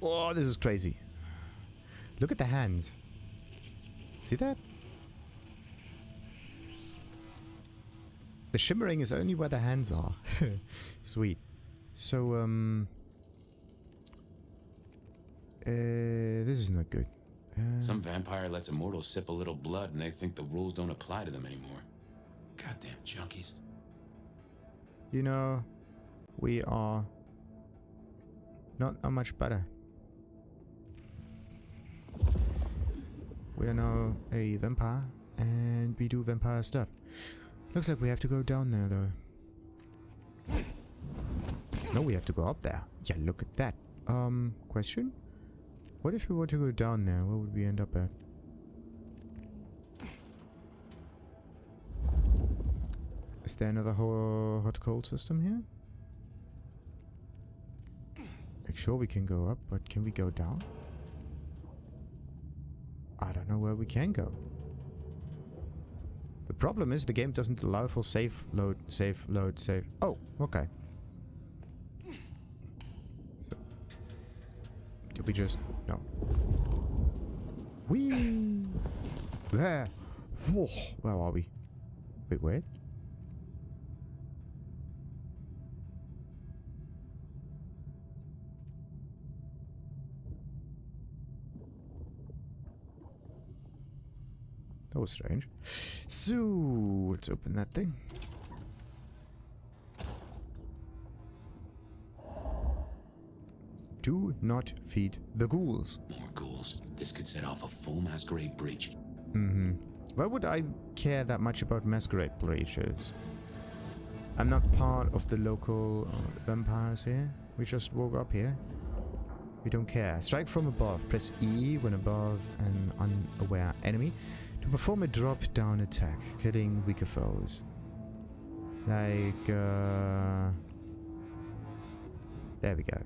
Oh, this is crazy. Look at the hands. See that? The shimmering is only where the hands are. Sweet. So, this is not good. Some vampire lets immortals sip a little blood and they think the rules don't apply to them anymore. Goddamn junkies. You know, we are not much better. we are now a vampire, and we do vampire stuff. Looks like we have to go down there, though. No, we have to go up there. Yeah, look at that. Question? What if we were to go down there? Where would we end up at? Is there another hot-cold system here? Like, sure, we can go up, but can we go down? I don't know where we can go. The problem is the game doesn't allow for save, load, save, load, save. Oh, okay. So, did we just... no. Whee! There! Whoa, where are we? Wait, wait. That was strange. So, let's open that thing. Do not feed the ghouls. More ghouls. This could set off a full masquerade breach. Mm-hmm. Why would I care that much about masquerade breaches? I'm not part of the local vampires here. We just woke up here. We don't care. Strike from above. Press E when above an unaware enemy to perform a drop-down attack, killing weaker foes. Like, there we go.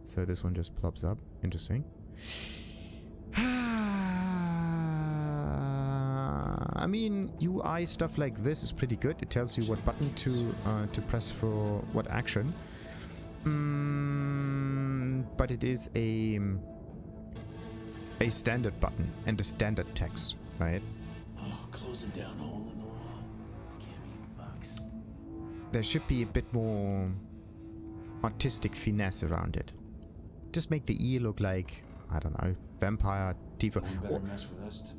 So this one just plops up. Interesting. I mean, UI stuff like this is pretty good. It tells you what button to press for what action. But it is a standard button and a standard text, right? Oh, closing down hole in the wall. Can't fucks. There should be a bit more artistic finesse around it. Just make the E look like, I don't know, Vampire Tifa. Better mess with us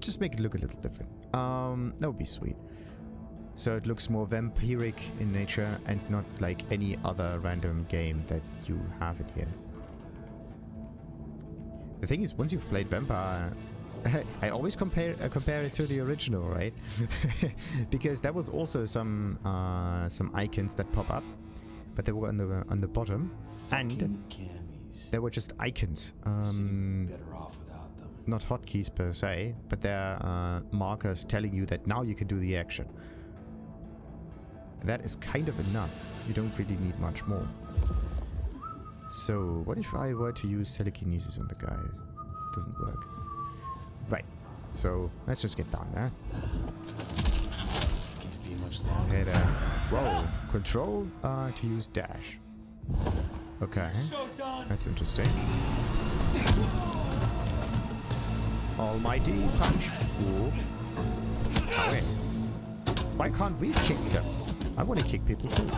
just make it look a little different. That would be sweet. So it looks more vampiric in nature and not like any other random game that you have in here. The thing is, once you've played Vampire, I always compare it to the original, right? Because there was also some icons that pop up, but they were on the bottom, and they were just icons. Better off without them. Not hotkeys per se, but they're markers telling you that now you can do the action. That is kind of enough. You don't really need much more. So, what if I were to use telekinesis on the guys? Doesn't work. Right. So, let's just get down there. Can't be much longer. Hey there. Whoa. Control to use dash. Okay. That's interesting. Almighty punch. Ooh. Away. Why can't we kick them? I want to kick people too.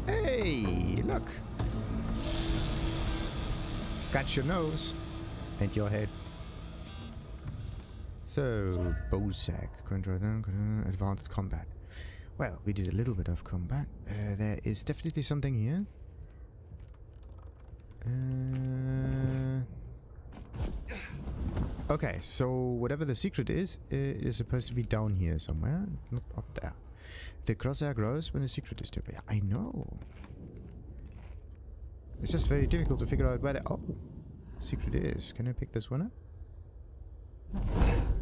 Hey, look. Got your nose and your head. So, Bozak, advanced combat. Well, we did a little bit of combat. There is definitely something here. Okay, so whatever the secret is, it is supposed to be down here somewhere, not up there. The crosshair grows when the secret is there. I know. It's just very difficult to figure out where the secret is. Can I pick this one up?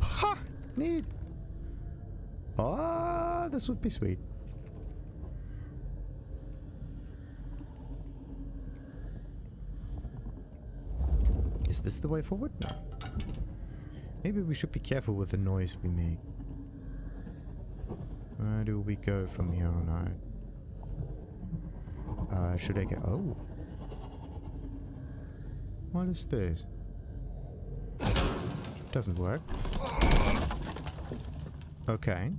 Ha! Neat. Oh, this would be sweet. Is this the way forward? No. Maybe we should be careful with the noise we make. Where do we go from here on out? Should I go? Oh. What is this? Doesn't work. Okay.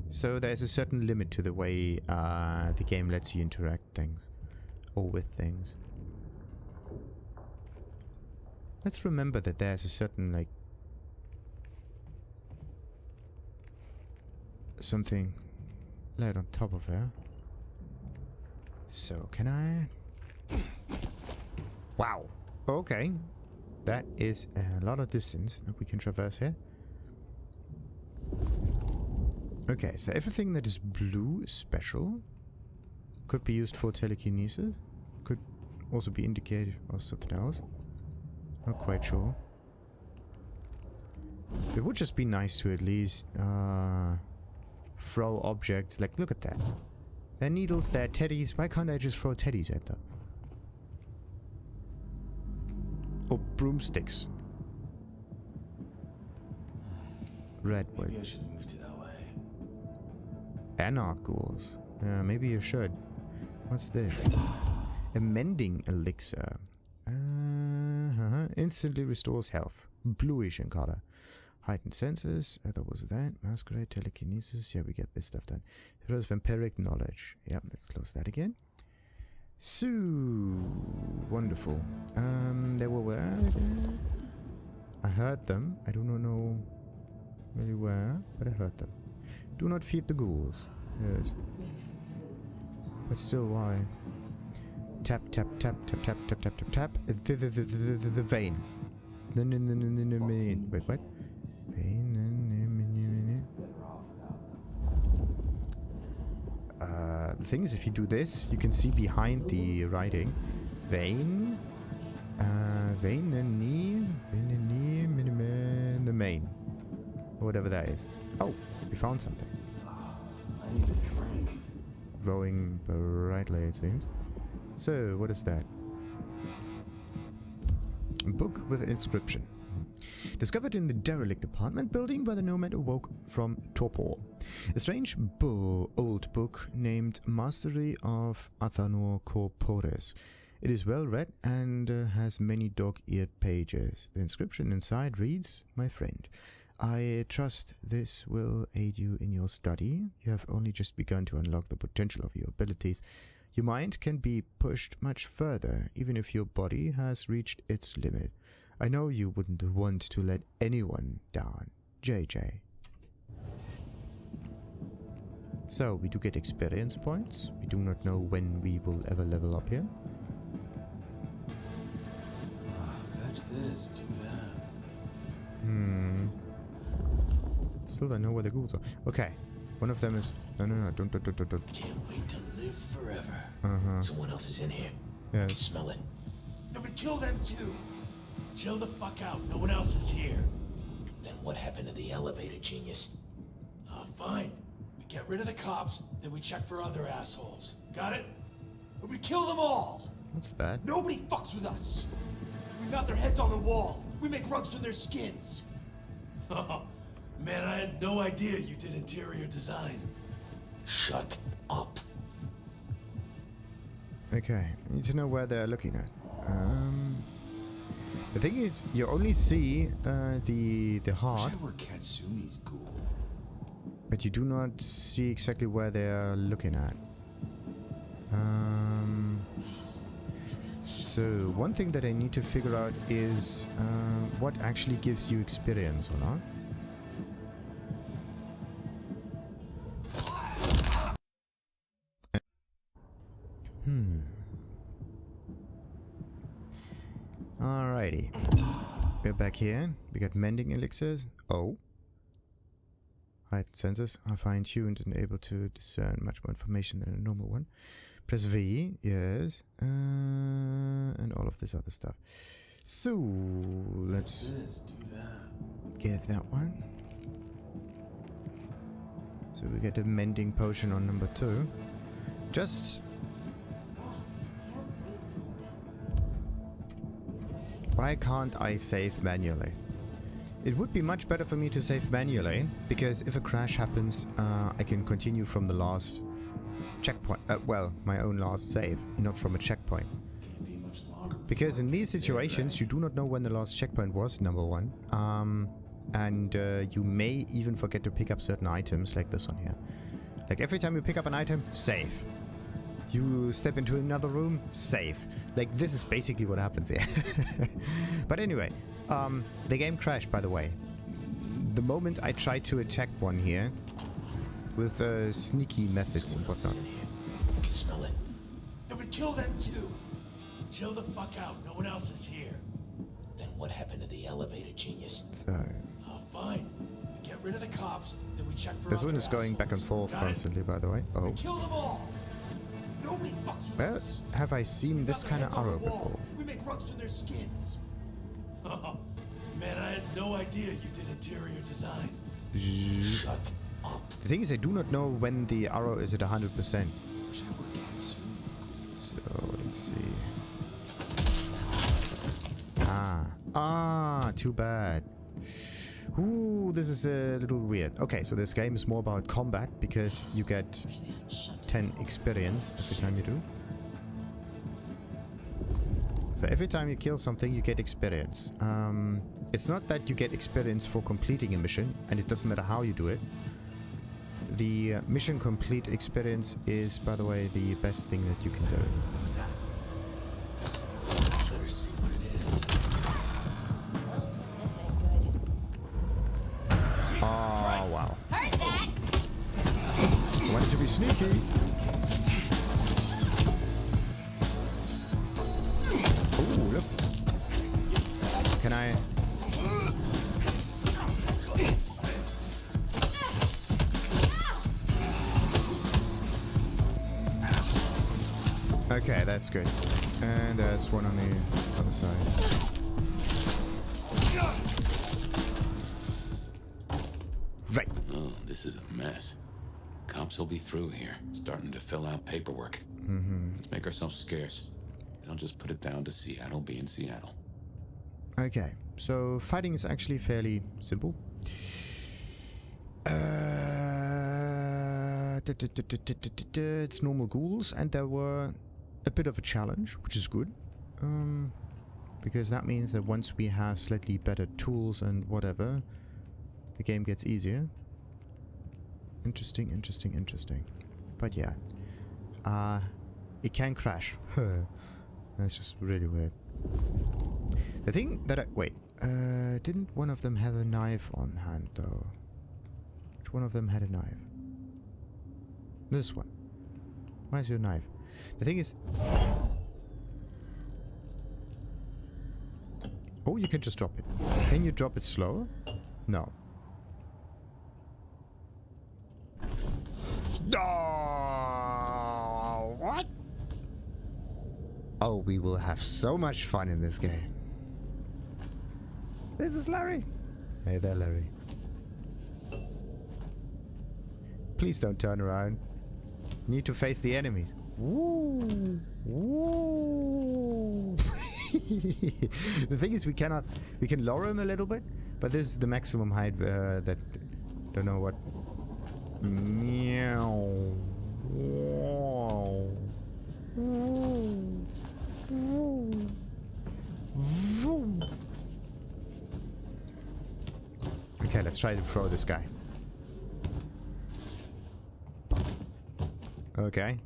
So there's a certain limit to the way the game lets you interact things. Or with things. Let's remember that there's a certain, like... something lay it on top of her. So, can I... Wow. Okay. That is a lot of distance that we can traverse here. Okay, so everything that is blue is special. Could be used for telekinesis. Could also be indicated or something else. Not quite sure. It would just be nice to at least throw objects. Like, look at that. They're needles, they're teddies. Why can't I just throw teddies at them? Or broomsticks. Redwood. Maybe I should move to LA. Anarch ghouls. Yeah, maybe you should. What's this? A Mending Elixir. Instantly restores health. Bluish in color. Heightened senses. That was that. Masquerade, telekinesis. Yeah, we get this stuff done. It was vampiric knowledge. Yep, let's close that again. So wonderful. They were where? I heard them. I do not know really where, but I heard them. Do not feed the ghouls. Yes. But still, why? Tap, tap, tap, tap, tap, tap, tap, tap, tap. The vein. The main. Wait, what? Vein. The thing is, if you do this, you can see behind the writing. Vein. Vein and knee. Vein and knee. The main. Or whatever that is. Oh, we found something. I need a drink. Growing brightly, it seems. So, what is that? A book with inscription. Discovered in the derelict apartment building where the nomad awoke from torpor. A strange old book named Mastery of Athanor Corporis. It is well read and has many dog-eared pages. The inscription inside reads, "My friend, I trust this will aid you in your study. You have only just begun to unlock the potential of your abilities. Your mind can be pushed much further, even if your body has reached its limit. I know you wouldn't want to let anyone down. JJ." So, we do get experience points. We do not know when we will ever level up here. Fetch this, do that. Still don't know where the ghouls are. Okay. One of them is... No, don't. Can't wait to live forever. Someone else is in here. Yes. I can smell it. Then we kill them too. Chill the fuck out. No one else is here. Then what happened to the elevator, genius? Fine. We get rid of the cops, then we check for other assholes. Got it? But we kill them all. What's that? Nobody fucks with us. We mount their heads on the wall. We make rugs from their skins. Man, I had no idea you did interior design. Shut up. Okay, I need to know where they're looking at. The thing is, you only see the heart. Wish I were Katsumi's ghoul. But you do not see exactly where they are looking at. So, one thing that I need to figure out is what actually gives you experience or not. Alrighty. We're back here. We got Mending Elixirs. Oh. Heightened senses are fine-tuned and able to discern much more information than a normal one. Press V, yes. And all of this other stuff. So, let's get that one. So we get a mending potion on number 2. Just... Why can't I save manually? It would be much better for me to save manually, because if a crash happens, I can continue from the last checkpoint. Well, my own last save, not from a checkpoint. Because in these situations, you do not know when the last checkpoint was, number 1. And you may even forget to pick up certain items, like this one here. Like every time you pick up an item, save. You step into another room, save. Like this is basically what happens here. But anyway, the game crashed, by the way. The moment I tried to attack one here, with sneaky methods and whatnot. I can smell it. Then we kill them too. Chill the fuck out. No one else is here. Then what happened to the elevator genius? So, Oh, fine. We get rid of the cops, then we check for this other one is going back and assholes. forth Got it? constantly, by the way. Oh. Kill them all. Nobody fucks with Where us. have I seen this Nothing kind of hits on the arrow wall. before? We make rugs from their skins. Oh, man, I had no idea you did interior design. Shut up. The thing is, I do not know when the arrow is at 100%. So, let's see. Too bad. Ooh, this is a little weird. Okay, so this game is more about combat because you get 10 experience every time you do. So every time you kill something, you get experience. It's not that you get experience for completing a mission, and it doesn't matter how you do it. The mission complete experience is, by the way, the best thing that you can do. Who's that? Better see what it is. This ain't good. Oh, wow. Heard that! I wanted to be sneaky. Ooh, look. Can I... Okay, that's good. And there's one on the other side. Right. Oh, this is a mess. Cops will be through here, starting to fill out paperwork. Let's make ourselves scarce. They'll just put it down to Seattle being Seattle. Okay, so fighting is actually fairly simple. It's normal ghouls, and there were a bit of a challenge, which is good. Because that means that once we have slightly better tools and whatever, the game gets easier. Interesting, interesting, interesting. But yeah. It can crash. That's just really weird. The thing that I... Wait. Didn't one of them have a knife on hand, though? Which one of them had a knife? This one. Where's your knife? The thing is... Oh, you can just drop it. Can you drop it slower? No. Oh, what? Oh, we will have so much fun in this game. This is Larry. Hey there, Larry. Please don't turn around. You need to face the enemies. Woo! Woo! The thing is, we can lower him a little bit, but this is the maximum height that don't know what. Okay, let's try to throw this guy. Okay.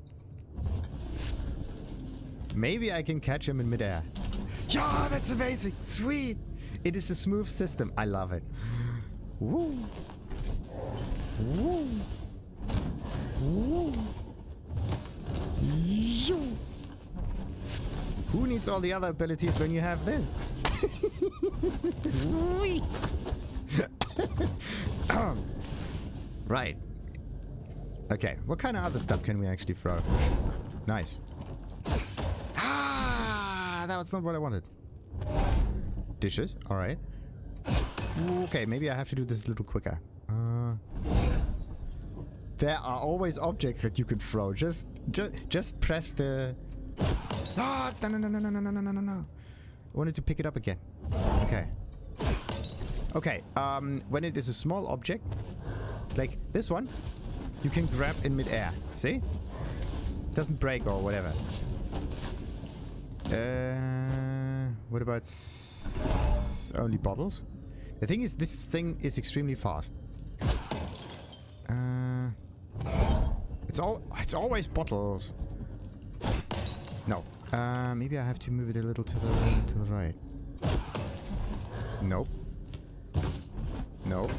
Maybe I can catch him in midair. Yeah, that's amazing! Sweet! It is a smooth system. I love it. Woo! Woo! Woo! Yoo! Who needs all the other abilities when you have this? Right. Okay, what kind of other stuff can we actually throw? Nice. Ah, that was not what I wanted. Dishes, alright. Okay, maybe I have to do this a little quicker. There are always objects that you can throw. Just press the... Ah, no. I wanted to pick it up again. Okay. Okay, when it is a small object, like this one, you can grab in midair. See? It doesn't break or whatever. What about only bottles? The thing is, this thing is extremely fast. It's always bottles. No. Maybe I have to move it a little to the right. Nope. Nope.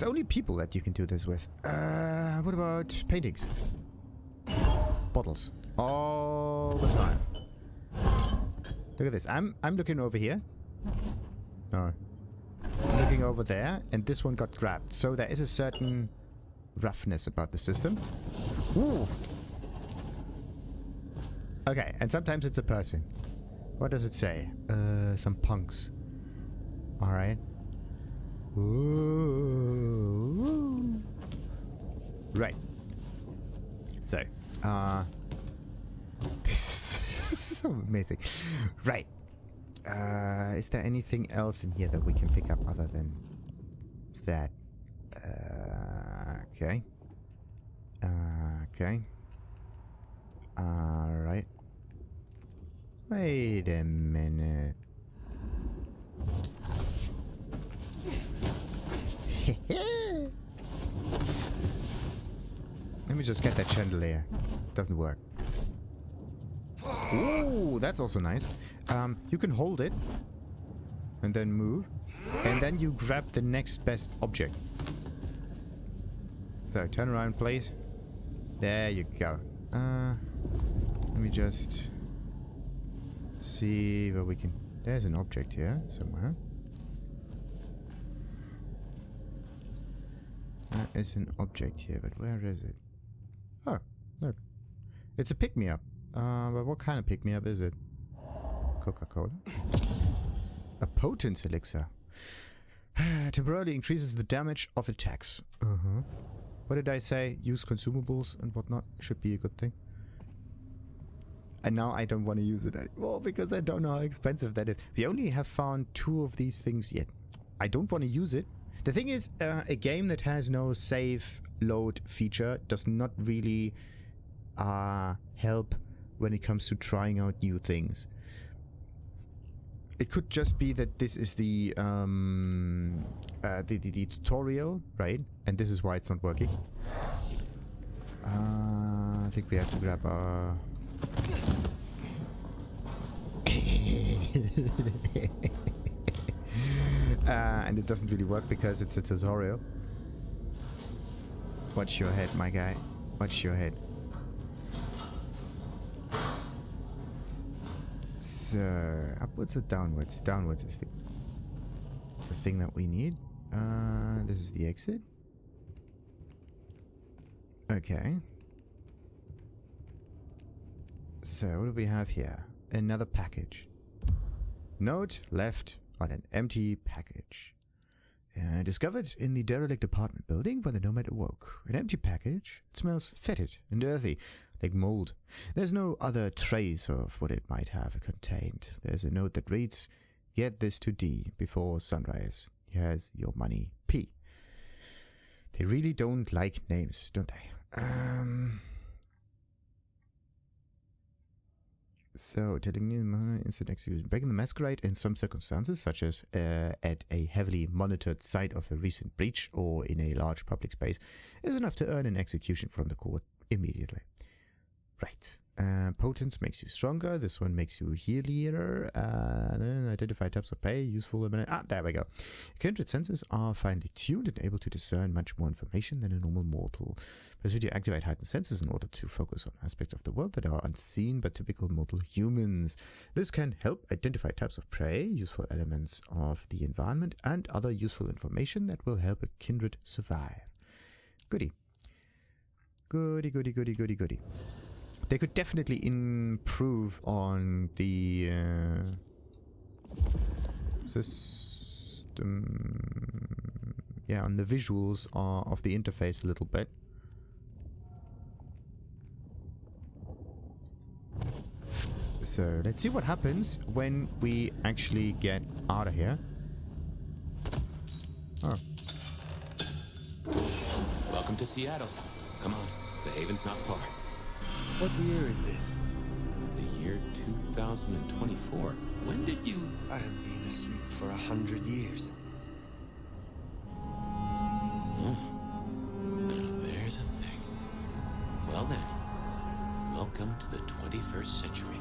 It's only people that you can do this with. What about paintings? Bottles. All the time. Look at this. I'm looking over here. No. I'm looking over there, and this one got grabbed. So there is a certain roughness about the system. Ooh. Okay, and sometimes it's a person. What does it say? Some punks. Alright. Ooh. Right. So, so amazing. Right. Is there anything else in here that we can pick up other than that? Okay. Okay. Alright. Wait a minute. Let me just get that chandelier. Doesn't work. Ooh, that's also nice. You can hold it and then move, and then you grab the next best object. So turn around, please. There you go. Let me just see where we can. There's an object here somewhere. There is an object here, but where is it? Oh, look. It's a pick-me-up. But what kind of pick-me-up is it? Coca-Cola? A Potence Elixir. Temporarily increases the damage of attacks. What did I say? Use consumables and whatnot. Should be a good thing. And now I don't want to use it anymore because I don't know how expensive that is. We only have found 2 of these things yet. I don't want to use it. The thing is, a game that has no save load feature does not really help when it comes to trying out new things. It could just be that this is the tutorial, right? And this is why it's not working. I think we have to grab our... and it doesn't really work because it's a tutorial. Watch your head, my guy. Watch your head. So, upwards or downwards? Downwards is the thing that we need. This is the exit. Okay. So, what do we have here? Another package. Note left on an empty package. Discovered in the derelict apartment building when the nomad awoke. An empty package. It smells fetid and earthy, like mold. There's no other trace of what it might have contained. There's a note that reads, "Get this to D before sunrise. Here's your money, P." They really don't like names, don't they? So, telling instant execution. Breaking the Masquerade in some circumstances, such as at a heavily monitored site of a recent breach or in a large public space, is enough to earn an execution from the court immediately. Right. Potence makes you stronger. This one makes you healier. Then identify types of prey, useful. There we go. Kindred senses are finely tuned and able to discern much more information than a normal mortal. Press you activate heightened senses in order to focus on aspects of the world that are unseen by typical mortal humans. This can help identify types of prey, useful elements of the environment, and other useful information that will help a kindred survive. Goody. Goody, goody, goody, goody, goody. They could definitely improve on the system, yeah, on the visuals of the interface a little bit. So let's see what happens when we actually get out of here. Oh. Welcome to Seattle. Come on, the haven's not far. What year is this? The year 2024. When did you... I have been asleep for 100 years. Now there's a thing. Well then, welcome to the 21st century.